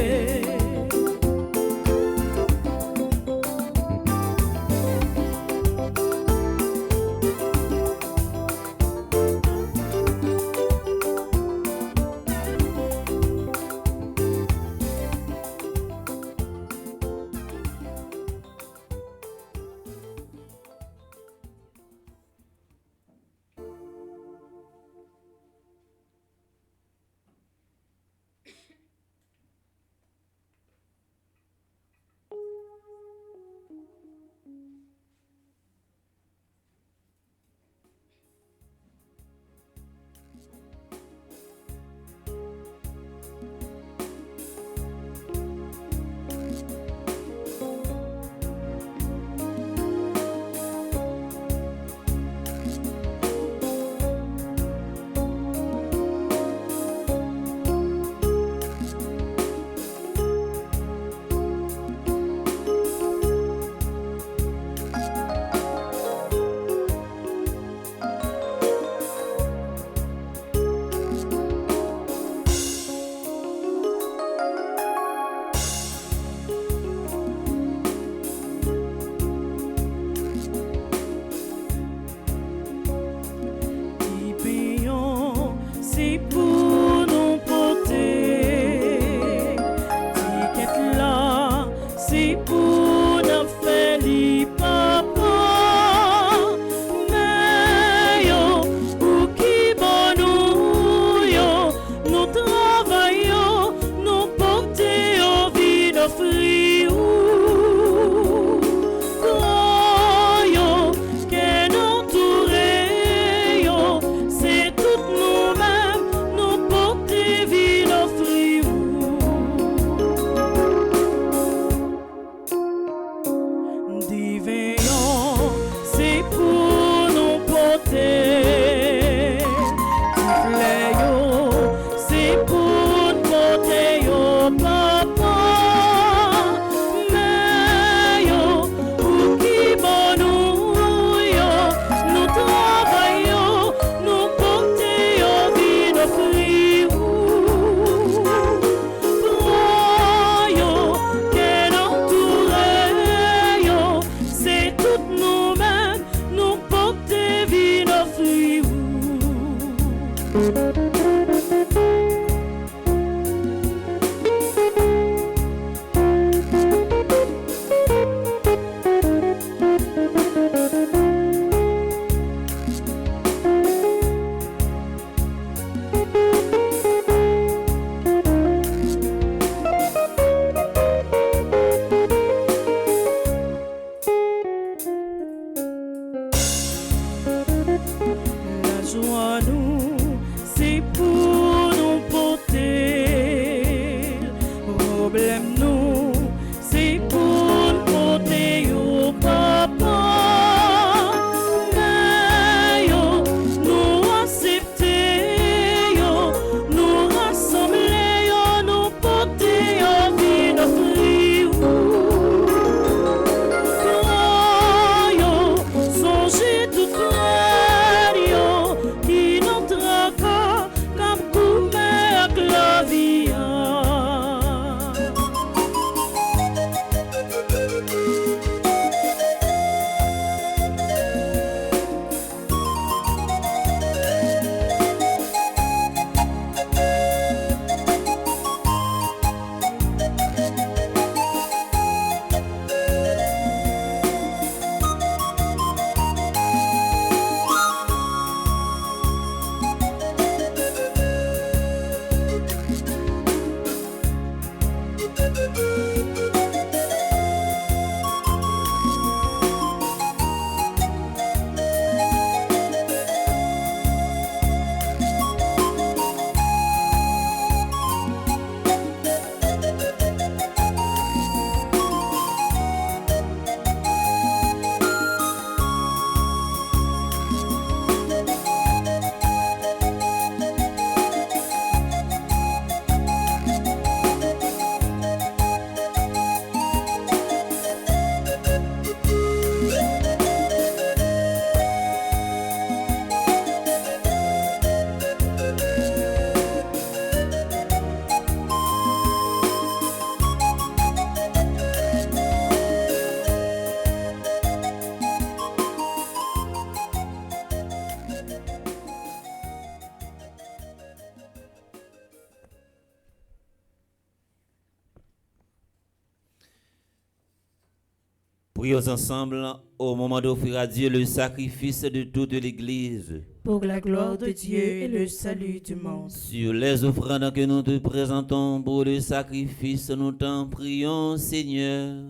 Prions ensemble au moment d'offrir à Dieu le sacrifice de toute l'Église. Pour la gloire de Dieu et le salut du monde. Sur les offrandes que nous te présentons pour le sacrifice, nous t'en prions, Seigneur.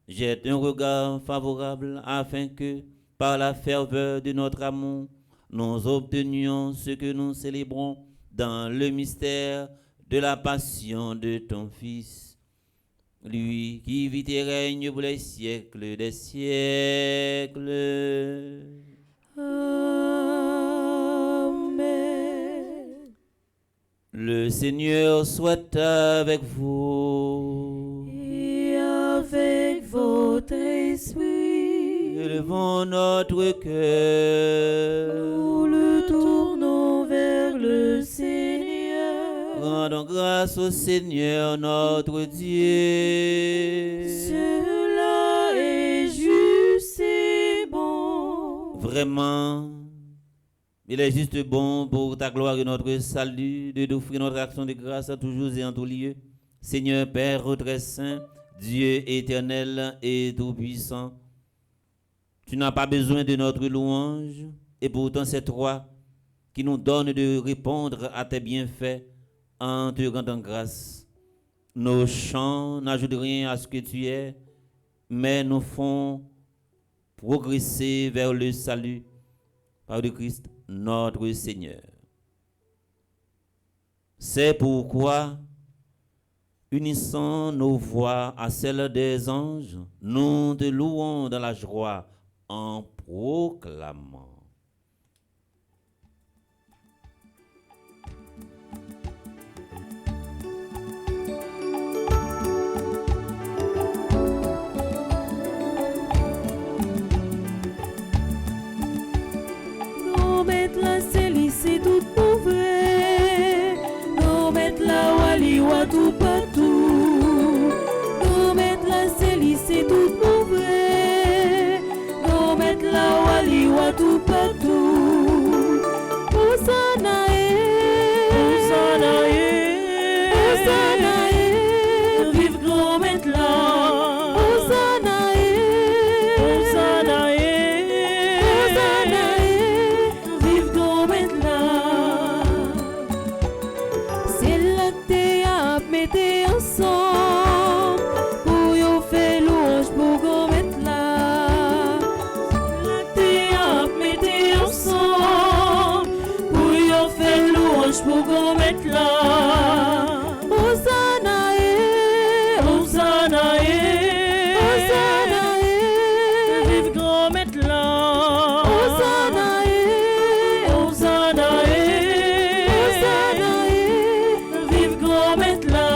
Jette un regard favorable afin que, par la ferveur de notre amour, nous obtenions ce que nous célébrons dans le mystère de la passion de ton Fils. Lui qui vit et règne pour les siècles des siècles. Amen. Le Seigneur soit avec vous. Et avec votre esprit, Élevons notre cœur. nous le tournons vers le Seigneur. Rendons grâce au Seigneur notre Dieu. Cela est juste et bon. Vraiment, il est juste bon pour ta gloire et notre salut de d'offrir notre action de grâce à toujours et en tout lieu. Seigneur Père très saint, Dieu éternel et tout-puissant, tu n'as pas besoin de notre louange et pourtant c'est toi qui nous donnes de répondre à tes bienfaits en te rendant grâce. Nos chants n'ajoutent rien à ce que tu es, mais nous font progresser vers le salut par le Christ notre Seigneur. C'est pourquoi, unissant nos voix à celles des anges, nous te louons dans la joie en proclamant. Non, mettre la célice, c'est tout pour vrai. Non, mettre la wali, wa tout partout. Non, mettre la célice, c'est tout pour vrai. Non, mettre la wali, wa tout partout. Hosanna, Hosanna, Hosanna, vive grand maître là. Hosanna, Hosanna, Hosanna, vive grand maître là. C'est la te a mettez ensemble pour yo faire louange pour grand maître là. La te a mettez ensemble pour yo faire louange pour grand maître là. Hosanna, Hosanna, Hosanna, vive grand maître là. Hosanna, Hosanna, Hosanna, vive grand maître là.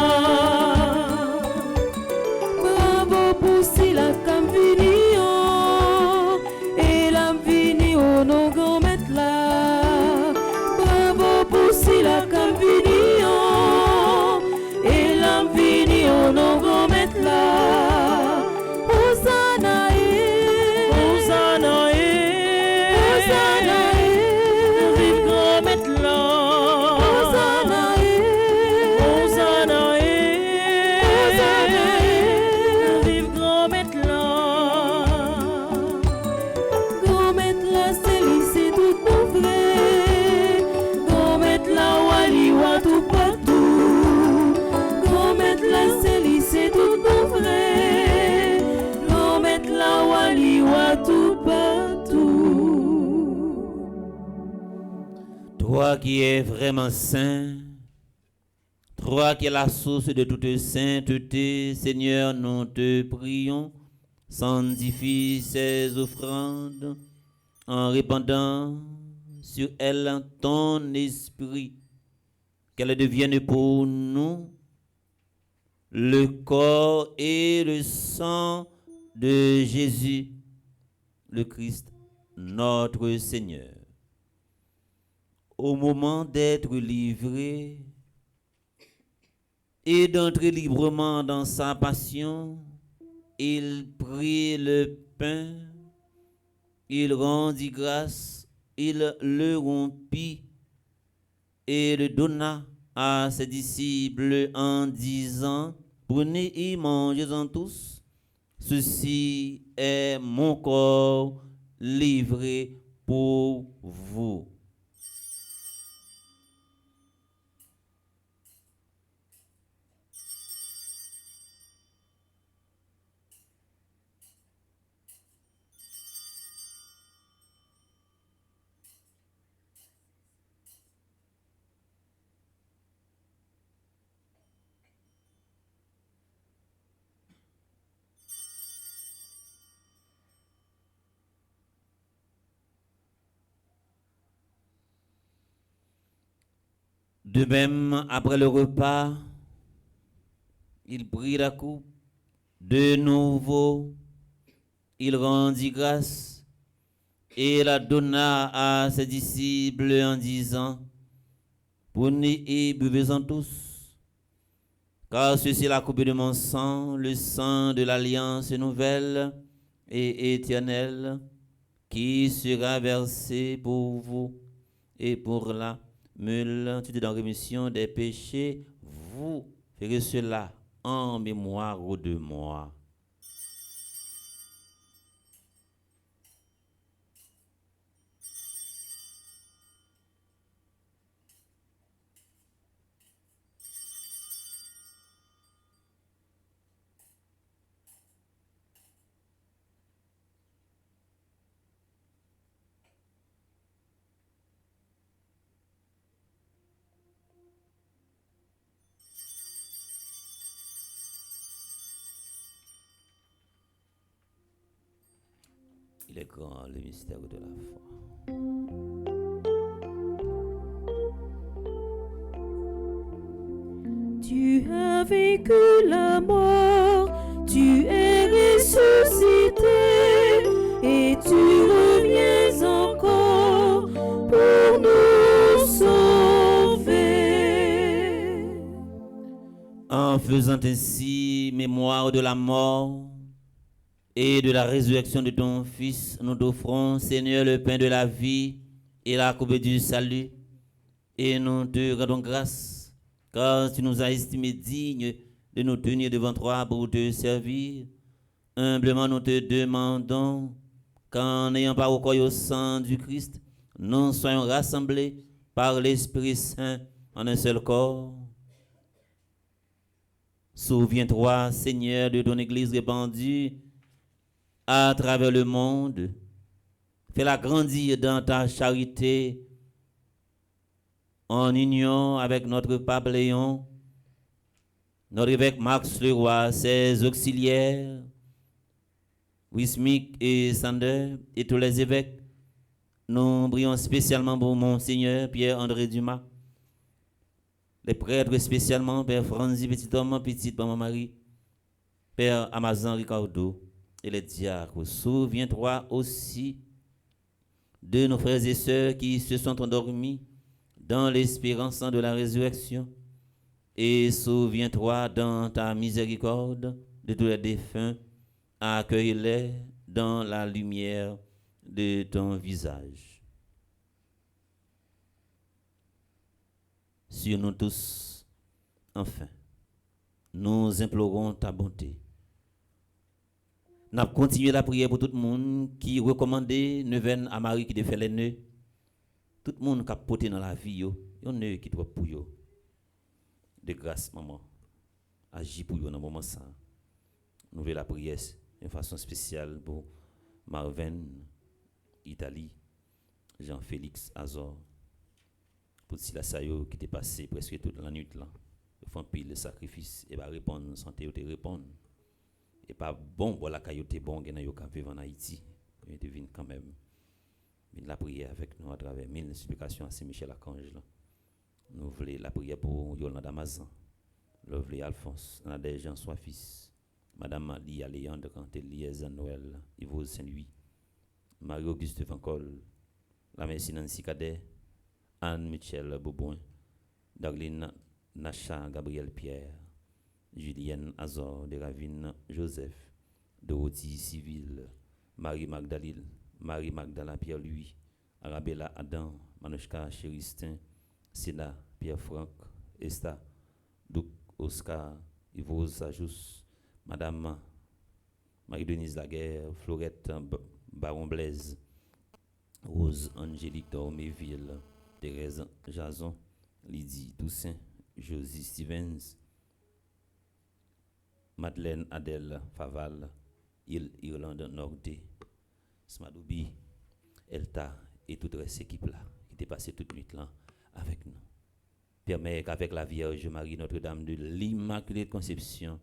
bravo pour si la cam vini oh, et la vini oh non grand maître là. Bravo pour si la cam vini oh, et la vini oh non grand maître là. Hosanna, Hosanna, Hosanna, vive grand maître là. Hosanna, Hosanna, Hosanna, vive grand maître là. grand maître la célice, c'est tout pour vrai. Grand maître la wali, wa tout partout. Grand maître la célice, c'est tout pour vrai. Grand maître la wali, wa tout partout. Toi qui es vraiment saint, toi qui es la source de toute sainteté, Seigneur, nous te prions, sanctifie ces offrandes en répandant sur elles ton esprit, qu'elles deviennent pour nous le corps et le sang de Jésus, le Christ, notre Seigneur. Au moment d'être livré et d'entrer librement dans sa passion, il prit le pain, il rendit grâce, il le rompit et le donna à ses disciples en disant: prenez et mangez-en tous, Ceci est mon corps livré pour vous. De même, après le repas, il prit la coupe. De nouveau, il rendit grâce et la donna à ses disciples en disant, prenez et buvez-en tous, car ceci est la coupe de mon sang, le sang de l'alliance nouvelle et éternelle, qui sera versé pour vous et pour la multitude dans rémission des péchés. Vous ferez cela en mémoire de moi. Il est grand le mystère de la foi. Tu as vaincu la mort, tu es ressuscité et tu reviens encore pour nous sauver. En faisant ainsi mémoire de la mort et de la résurrection de ton Fils, nous t'offrons, Seigneur, le pain de la vie et la coupe du salut, et nous te rendons grâce, car tu nous as estimés dignes de nous tenir devant toi pour te servir. Humblement, nous te demandons qu'en n'ayant pas au corps et au sang du Christ, nous soyons rassemblés par l'Esprit Saint en un seul corps. Souviens-toi, Seigneur, de ton Église répandue à travers le monde. Fais-la grandir dans ta charité en union avec notre pape Léon, notre évêque Max Leroy, ses auxiliaires, Wismic et Sander, et tous les évêques. Nous prions spécialement pour Monseigneur Pierre-André Dumas, les prêtres spécialement Père Franzi Petit-Homme, Petite Maman Marie, Père Amazon Ricardo et les diacres. Souviens-toi aussi de nos frères et sœurs qui se sont endormis dans l'espérance de la résurrection. Et souviens-toi dans ta miséricorde de tous les défunts, accueille-les dans la lumière de ton visage. Sur nous tous, enfin, nous implorons ta bonté. Nous avons continué la prière pour tout le monde qui recommandait Neuvaine à Marie qui défait les nœuds. Tout le monde qui a porté dans la vie, il y a un nœud qui doit pour eux. De grâce, maman, agis pour eux dans le moment ça. Nous voulons la prière de façon spéciale pour Marvin, Italie, Jean-Félix Azor, pour Sila Sayo qui était passé presque toute la nuit là. Ils font pile de sacrifices et va répondre, santé ou te répondre. Et pas bon, voilà qu'il bon, qu'il y a vivre en Haïti. Il devine quand même. Il la prière avec nous à travers 1000 supplications à Saint-Michel Archange. Nous voulons la prière pour Yolanda Mazan, Lovely Alphonse, Nadège Jean-Sois fils, Madame Lia Léandre, Cantéliez Noël, Yves Saint-Louis, Marie-Auguste Vancol, la Messie Nancy Cadet, Anne-Michel Boubouin, Darlene Nacha Gabriel Pierre, Julienne Azor de Ravine Joseph, Dorothy Civil, Marie Magdalene, Marie Magdala Pierre-Louis, Arabella Adam, Manouchka Chéristin, Sina Pierre-Franck, Esther, Duc Oscar, Yvose Sajous, Madame Marie-Denise Laguerre, Florette Baron Blaise, Rose Angélique Dorméville, Thérèse Jason, Lydie Toussaint, Josie Stevens, Madeleine Adèle Faval, Irlande Nordé, Smadoubi, Elta et toute cette équipe-là qui était passée toute nuit là avec nous. Permet qu'avec la Vierge Marie Notre-Dame de l'Immaculée Conception,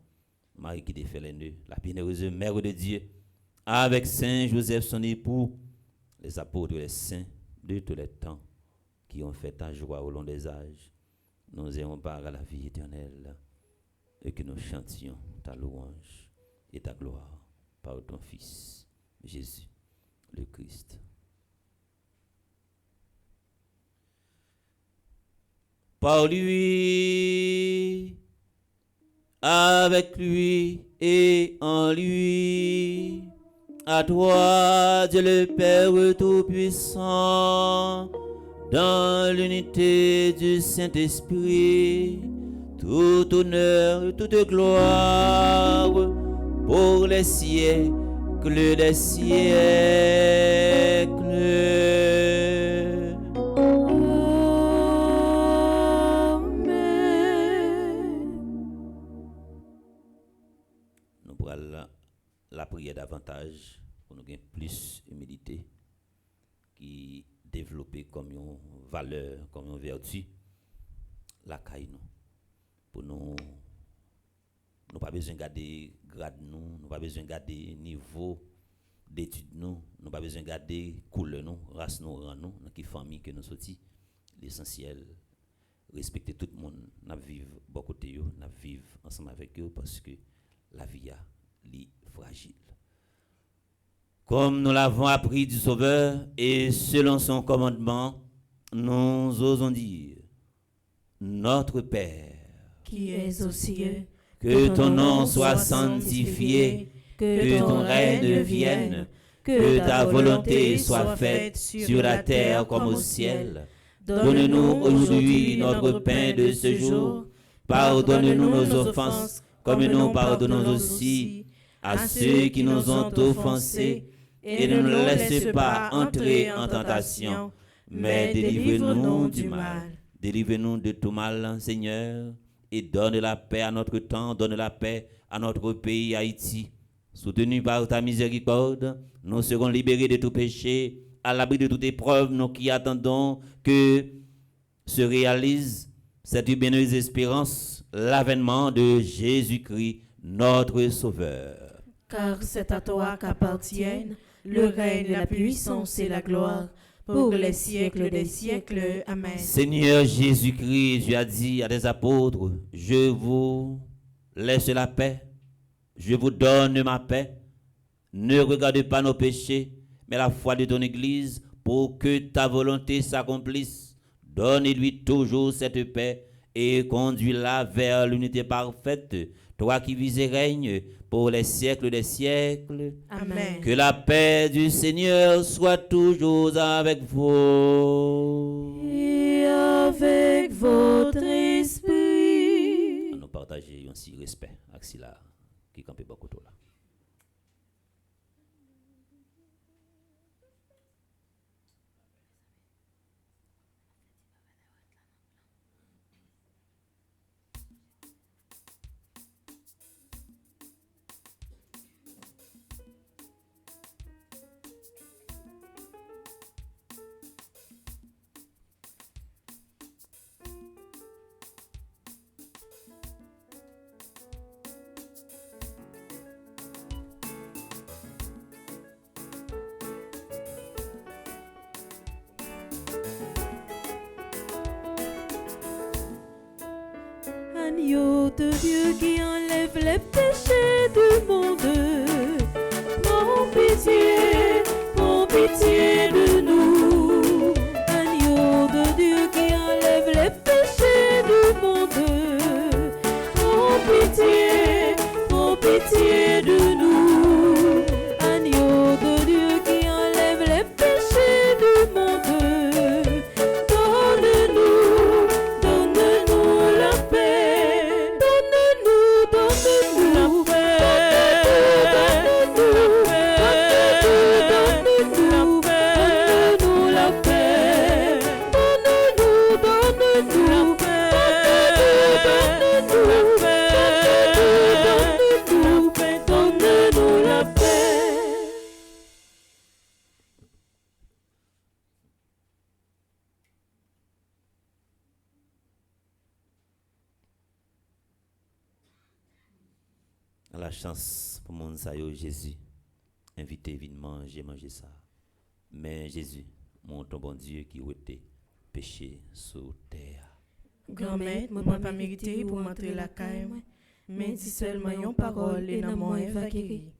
Marie qui défait les nœuds, la bienheureuse Mère de Dieu, avec Saint Joseph son époux, les apôtres et les saints de tous les temps qui ont fait ta joie au long des âges, nous ayons part à la vie éternelle et que nous chantions ta louange et ta gloire par ton Fils, Jésus, le Christ. Par lui, avec lui et en lui, à toi, Dieu le Père Tout-Puissant, dans l'unité du Saint-Esprit, tout honneur et toute gloire pour les siècles des siècles. Nous prenons la prière davantage pour nous gagner plus humilité qui développer comme une valeur, comme une vertu, la caille nous. Pour nous pas besoin de garder grade nous pas besoin de garder niveau d'études nous pas besoin de garder couleur nous, race nous, rang nous, dans quelle famille que nous sortis. L'essentiel, respecter tout le monde, n'a vivre beaucoup de eux, n'a vivre ensemble avec eux parce que la vie est fragile. Comme nous l'avons appris du Sauveur et selon son commandement, nous osons dire, notre Père, qui es aux cieux, que ton nom soit sanctifié, que ton règne vienne, que ta volonté soit faite sur la terre comme au ciel. Donne-nous aujourd'hui notre pain de ce jour. Pardonne-nous nos offenses, comme nous pardonnons aussi à ceux qui nous ont offensés. Et ne nous laisse pas entrer en tentation, mais délivre-nous du mal. Délivre-nous de tout mal, Seigneur, et donne la paix à notre temps, donne la paix à notre pays, Haïti. Soutenu par ta miséricorde, nous serons libérés de tout péché, à l'abri de toute épreuve, nous qui attendons que se réalise cette bienheureuse espérance, l'avènement de Jésus-Christ, notre Sauveur. Car c'est à toi qu'appartiennent le règne, la puissance et la gloire, pour les siècles des siècles. Amen. Seigneur Jésus-Christ, tu as dit à tes apôtres, je vous laisse la paix, je vous donne ma paix. Ne regarde pas nos péchés, mais la foi de ton Église, pour que ta volonté s'accomplisse. Donne-lui toujours cette paix et conduis-la vers l'unité parfaite, toi qui vis et règnes pour les siècles des siècles. Amen. Que la paix du Seigneur soit toujours avec vous. Et avec votre esprit. Nous partager aussi respect avec cela qui campait beaucoup là. Agneau de Dieu qui enlève les péchés du monde, prends pitié de nous. Agneau de Dieu qui enlève les péchés du monde, prends pitié de nous. Agneau de Dieu qui enlève les péchés du monde, donne-nous la paix. Donne-nous la paix. La chance pour mon sa yo Jésus. Invité vin manger ça. Mais Jésus, mon ton bon Dieu qui était péché sur terre. Grand-mère, moi pas mérité pour m'entrer la caille, mais dis seulement yon parole et dans mon va guéri.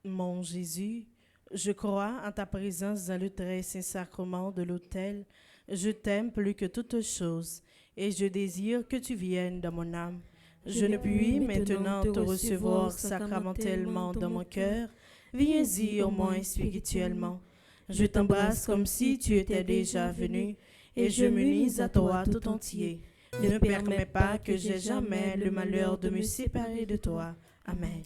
Mon Jésus, je crois en ta présence dans le très saint sacrement de l'autel. Je t'aime plus que toute chose et je désire que tu viennes dans mon âme. Je ne puis maintenant te recevoir sacramentellement dans mon cœur. Viens-y au moins spirituellement. Je t'embrasse comme si tu étais déjà venu et je m'unis à toi tout entier. Ne permets pas que j'aie jamais le malheur de me séparer de toi. Amen.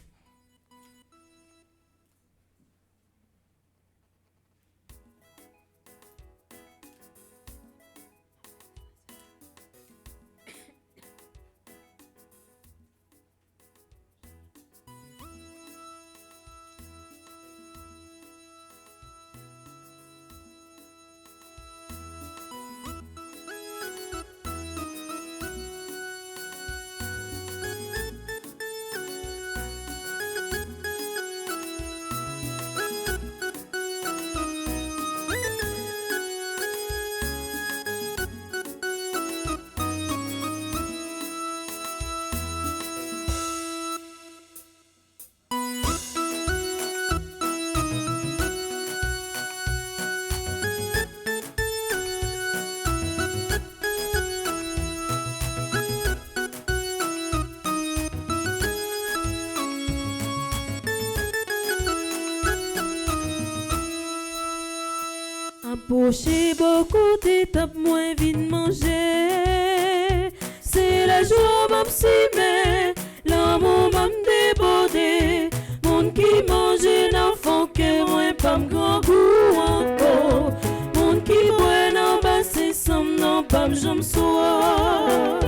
Approchez beaucoup d'étapes, moins vite manger. C'est la joie, même si, mais l'amour m'a débordé. Monde qui mange n'enfant que moins pas grand goût encore. Monde qui boit n'en bas, c'est somme, non pas j'aime soir.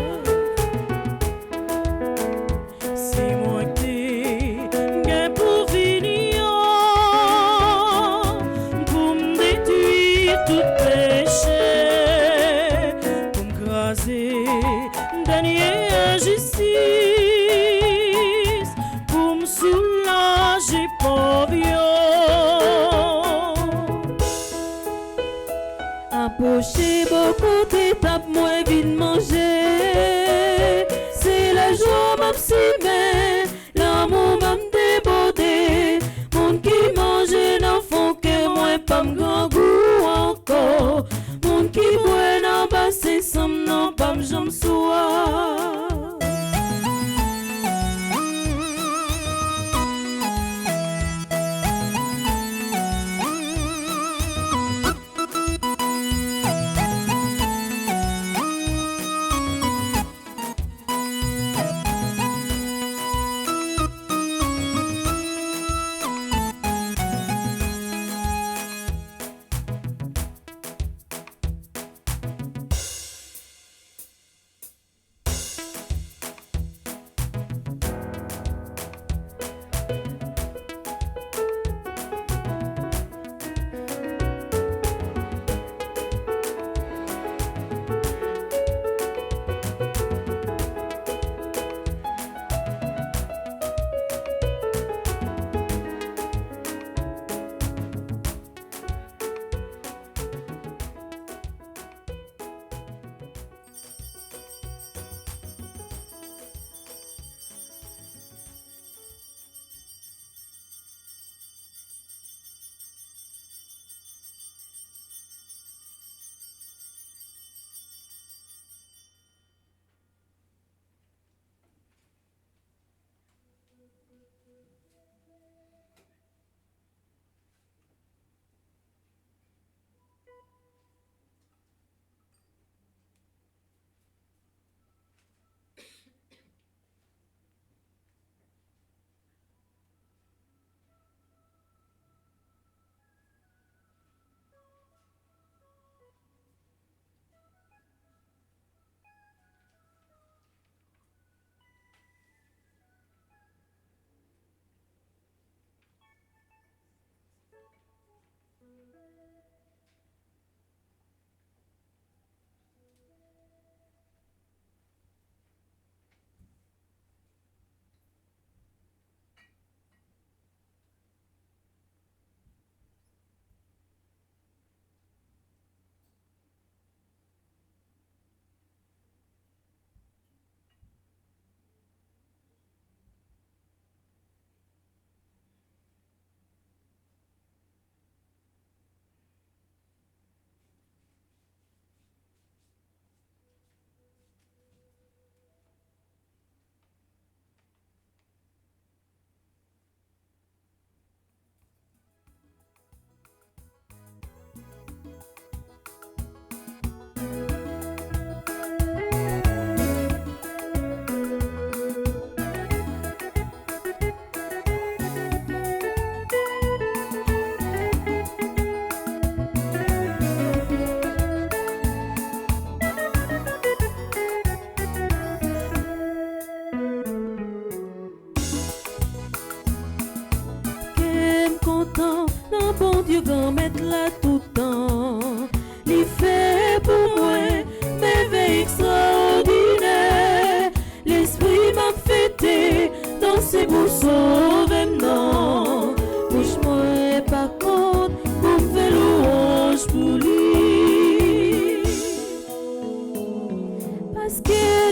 C'est moi qui gagne pour finir, pour me détruire tout péché, pour me craser, dernier injustice, pour me soulager pauvre. Approchez beaucoup d'étapes, moins vite manger. C'est la joie, même si, mais l'amour m'a débordé. Monde qui mange n'enfant que moins pas grand goût encore. Monde qui boit n'en bas, c'est somme, non pas j'aime soir.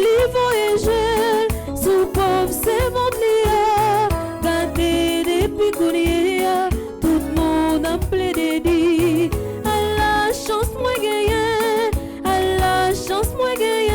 li voyager sous pauvre c'est mon lia gâté depuis qu'on tout le monde a plaidé dit à la chance moi gagné à la chance moi gagné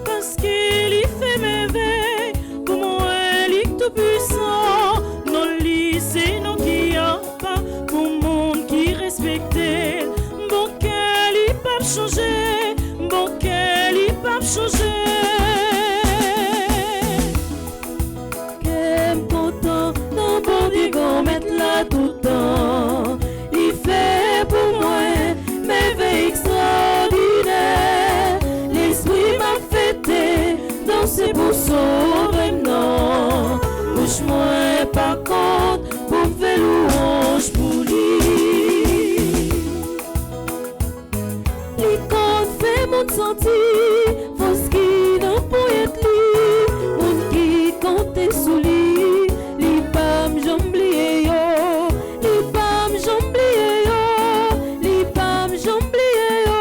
parce qu'il y fait merveille pour moi il est tout puissant non lycée non qui a pas pour monde qui respectait bon qu'elle y pas changer bon qu'elle y pas changer qu'aime content non bon Dieu qu'on mette là tout le temps il fait pour moi merveille extraordinaire l'esprit m'a fêté danser pour sauver non bouge-moi pas compte pour faire louange pour lui les comptes fait mon sentir force qui n'en peut être lui mon qui compte sous lui les pam j'oublié yo les pam j'oublié yo les pam j'oublié yo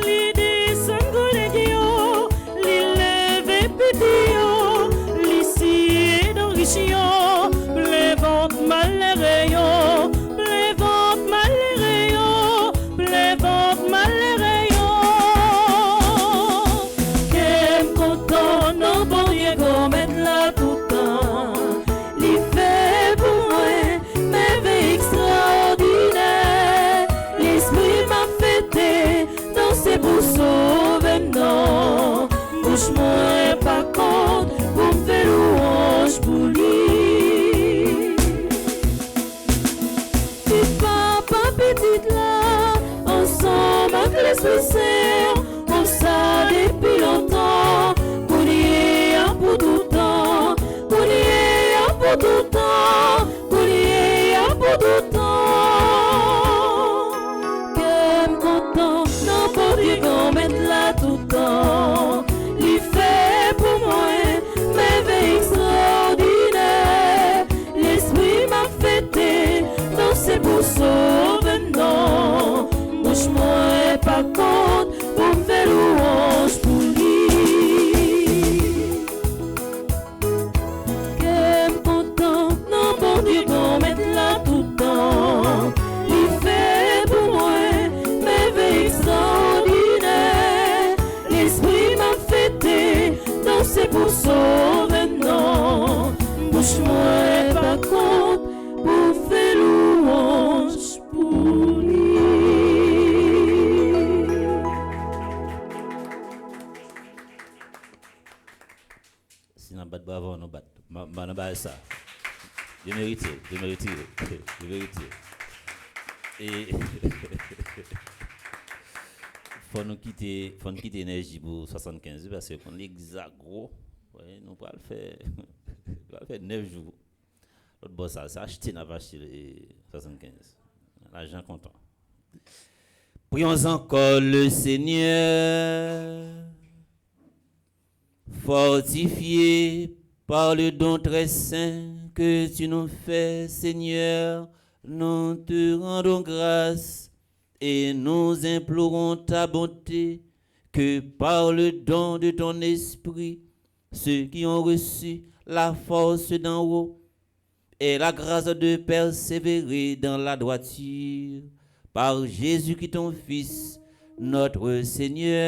l'idée sangole yo l'élève petit yo l'ici et d'enrichi yo les ventes malheureux yo les ventes malheureux yo les ventes malheureux yo qu'aime content non bon Dieu qu'on mette là tout le temps l'y fait pour moi merveille extraordinaire l'esprit m'a fêté danser pour sauver non bouge-moi pas compte pour faire louange pour lui petit papa petite là ensemble avec l'esprit saint on ça depuis longtemps qu'on y est pour tout temps qu'on y est pour tout temps qu'on y est pour tout temps qu'aime content non pour Dieu qu'on mette là tout le temps il fait pour moi merveille extraordinaire l'esprit m'a fêté danser pour sauver non bouge-moi pas compte pour faire louange pour lui qu'aime content non bon Dieu qu'on mette là tout le temps il fait pour moi merveille extraordinaire l'esprit m'a fêté danser pour sauver non bouge-moi pas compte pour faire louange pour lui. Si on bat bravo, on bat. On bat ça. Je mérite, je mérite, je mérite. Et faut nous quitter l'énergie pour 75 parce qu'on est exact gros. Ouais, nous pas le faire. On va faire 9 jours. L'autre boss ça acheter n'a pas acheté 75. L'argent content. Prions encore le Seigneur. Fortifié par le don très saint que tu nous fais, Seigneur, nous te rendons grâce et nous implorons ta bonté, que par le don de ton esprit, ceux qui ont reçu la force d'en haut et la grâce de persévérer dans la droiture, par Jésus qui ton Fils, notre Seigneur.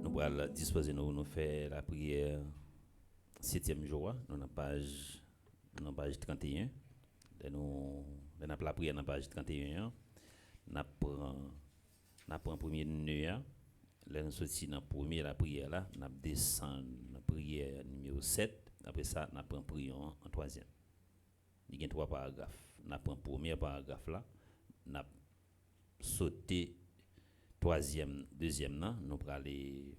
Nous allons disposer nous faire la prière 7e jour, dans la page 31. Nous avons la prière dans la page 31. Nous prenons premier numéro. Là, nous sortons dans premier la prière là, nous descendons dans la prière numéro 7. Après ça, nous prenons prière en troisième. Il y a 3 paragraphes. Nous prenons premier paragraphe là, nous sauté troisième, deuxième là, nous parler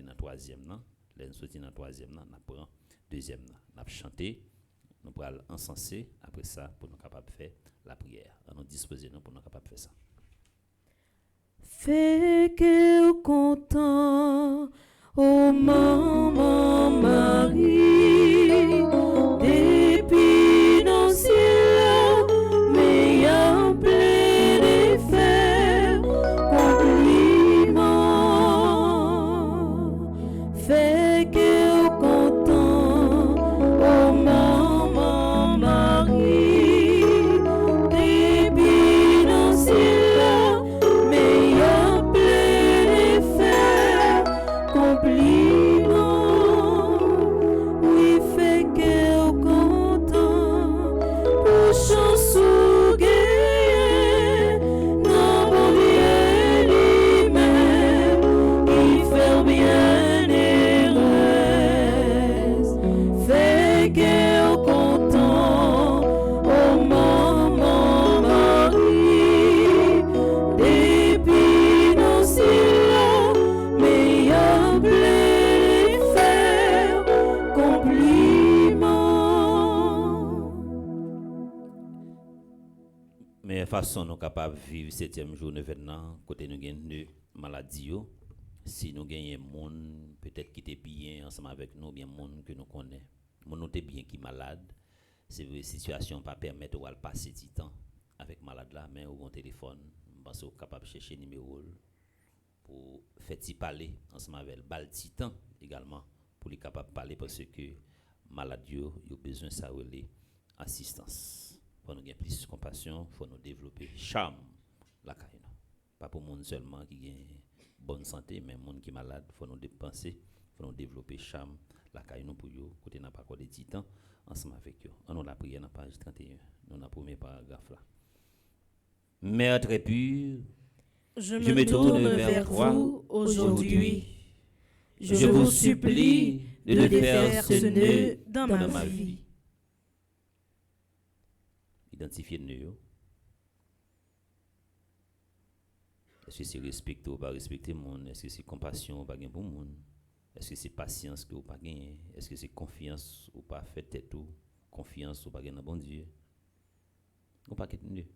dans troisième là. Là, nous sortons dans troisième là, nous prenons deuxième là. Nous chanter, nous parlons encenser. Après ça, pour nous capables de faire la prière. Nous disposer pour nous capables de faire ça. Fait que content, Oh maman Marie, depuis nos cieux, mais y a plein de faire compliment, fait que content. Oh maman Marie, depuis nos cieux, mais y a plein de faire compliment, oui fait que content pour chanson gay, non bon Dieu lui-même, il fait bien heureuse, fait que content. Oh maman Marie, depuis nos cieux, mais y a plein de faire compliment. Mais façon nous capable vivre 7e jour événement côté nous gagne de maladie yo, si nous gagnons monde peut-être qui était bien ensemble avec nous bien monde que nous connaît monde nous était bien qui malade, c'est vrai situation pas permettre ou passer du temps avec malade là, mais au bon téléphone pense au capable chercher numéro pour faire y parler ensemble avec bal petit temps également pour les capable parler parce que malade yo besoin ça relais assistance. Faut nous gagner plus de compassion, faut nous développer charme la caille. Pas pour monde seulement qui gagne bonne santé, mais monde qui malade, faut nous dépenser, faut nous développer charme la caille pour yo côté n'a pas encore de temps ensemble avec eux. On la prière dans page 31, nous dans premier paragraphe là. Mère très pure, Je me tourne vers vous aujourd'hui. Je vous supplie de défaire ce nœud dans ma vie. Identifier le nœud. Est-ce que c'est respect ou pas respecter le monde? Est-ce que c'est compassion ou pas gagner pour le monde? Est-ce que c'est patience ou pas gagner? Est-ce que c'est confiance ou pas faire tête ou confiance ou pas gagner dans bon Dieu? Ou pas quitter nœud.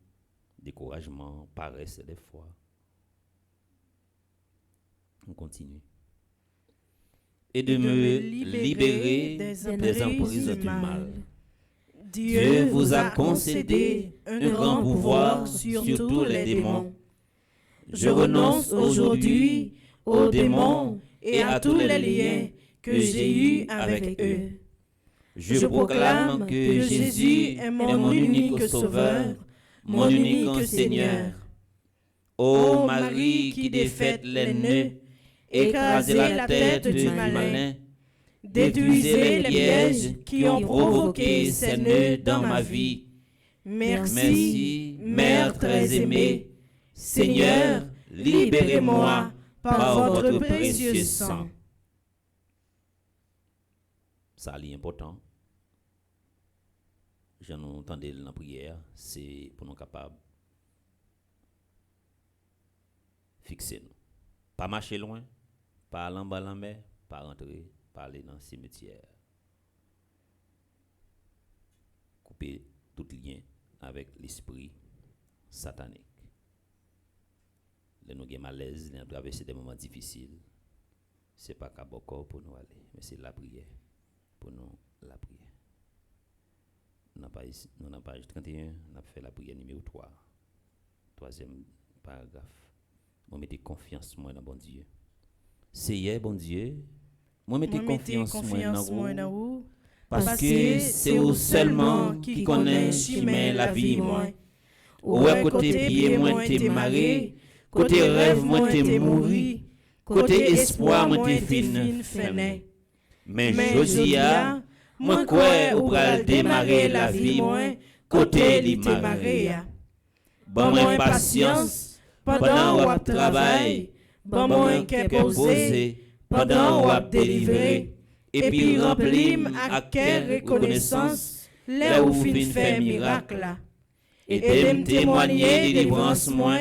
Découragement, paresse des fois. On continue. Et de me libérer des emprises du mal. Dieu vous a concédé un grand pouvoir sur tous les démons. Je renonce aujourd'hui aux démons et à tous les liens que j'ai eus avec eux. Je proclame que Jésus est mon unique sauveur, mon unique Seigneur. Ô Marie qui défait les nœuds, écrasez la tête du malin, détruisez les pièges qui ont provoqué ces nœuds dans ma vie. Merci, Mère très aimée. Seigneur, libérez-moi par votre précieux sang. Ça est important. J'en entendais dans la prière, c'est pour nous capables fixer nous. Pas marcher loin, pas aller en bas la mer, pas rentrer, pas aller dans le cimetière. Couper tout lien avec l'esprit satanique. Nous avons malaise, nous avons traversé des moments difficiles. Ce n'est pas qu'à beaucoup pour nous aller, mais c'est la prière. Pour nous, la prière. Nous avons page 31, nous avons fait la prière numéro 3. Troisième paragraphe. Moi, mettez confiance moi dans bon Dieu. C'est bon Dieu. Moi, mettez confiance moi dans vous. Parce que c'est vous seulement qui connaît chemin la vie moi. Ou à côté pied moi t'es marré. Côté rêve, moi t'es mouru. Côté espoir, moi t'es fin. Mais Josia, moi quoi ou pral démarrer la vie, moi, côté li marrer. Bon, moi patience, pendant ou travail, bon, moi qu'est posé, pendant ou délivrer, et puis remplim à quelle reconnaissance, là où fin fait miracle. Et de témoigner délivrance, moi,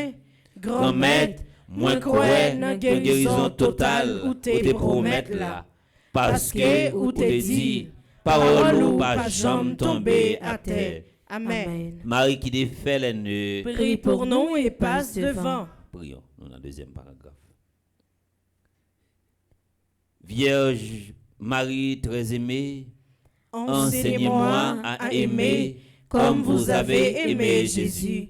grand maître, moi crois dans guérison totale ou te promettre là. Parce que ou te dit, parole ou pas jamais tomber à terre. Amen. Marie qui défait les nœuds. Prie pour nous et passe devant. Prions, nous dans le deuxième paragraphe. Vierge Marie très aimée, enseignez-moi à aimer comme vous avez aimé Jésus.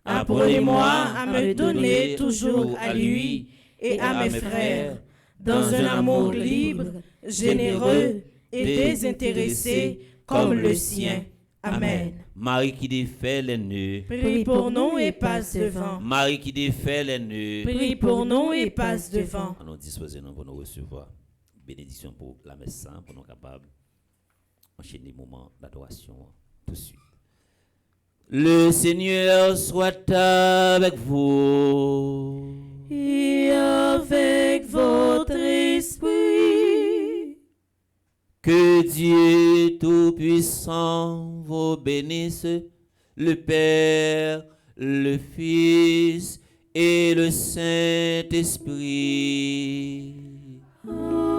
Apprenez-moi à me donner toujours à lui et à mes frères dans un amour libre, généreux et désintéressé comme le sien. Amen. Marie qui défait les nœuds, Prie pour nous et passe devant. Marie qui défait les nœuds, Prie pour nous et passe devant. nous disposons pour nous recevoir. Bénédiction pour la messe sainte, pour nous capables d'enchaîner les moments d'adoration tout de suite. Le Seigneur soit avec vous. Et avec votre esprit. Que Dieu Tout-Puissant vous bénisse, le Père, le Fils et le Saint-Esprit. Amen.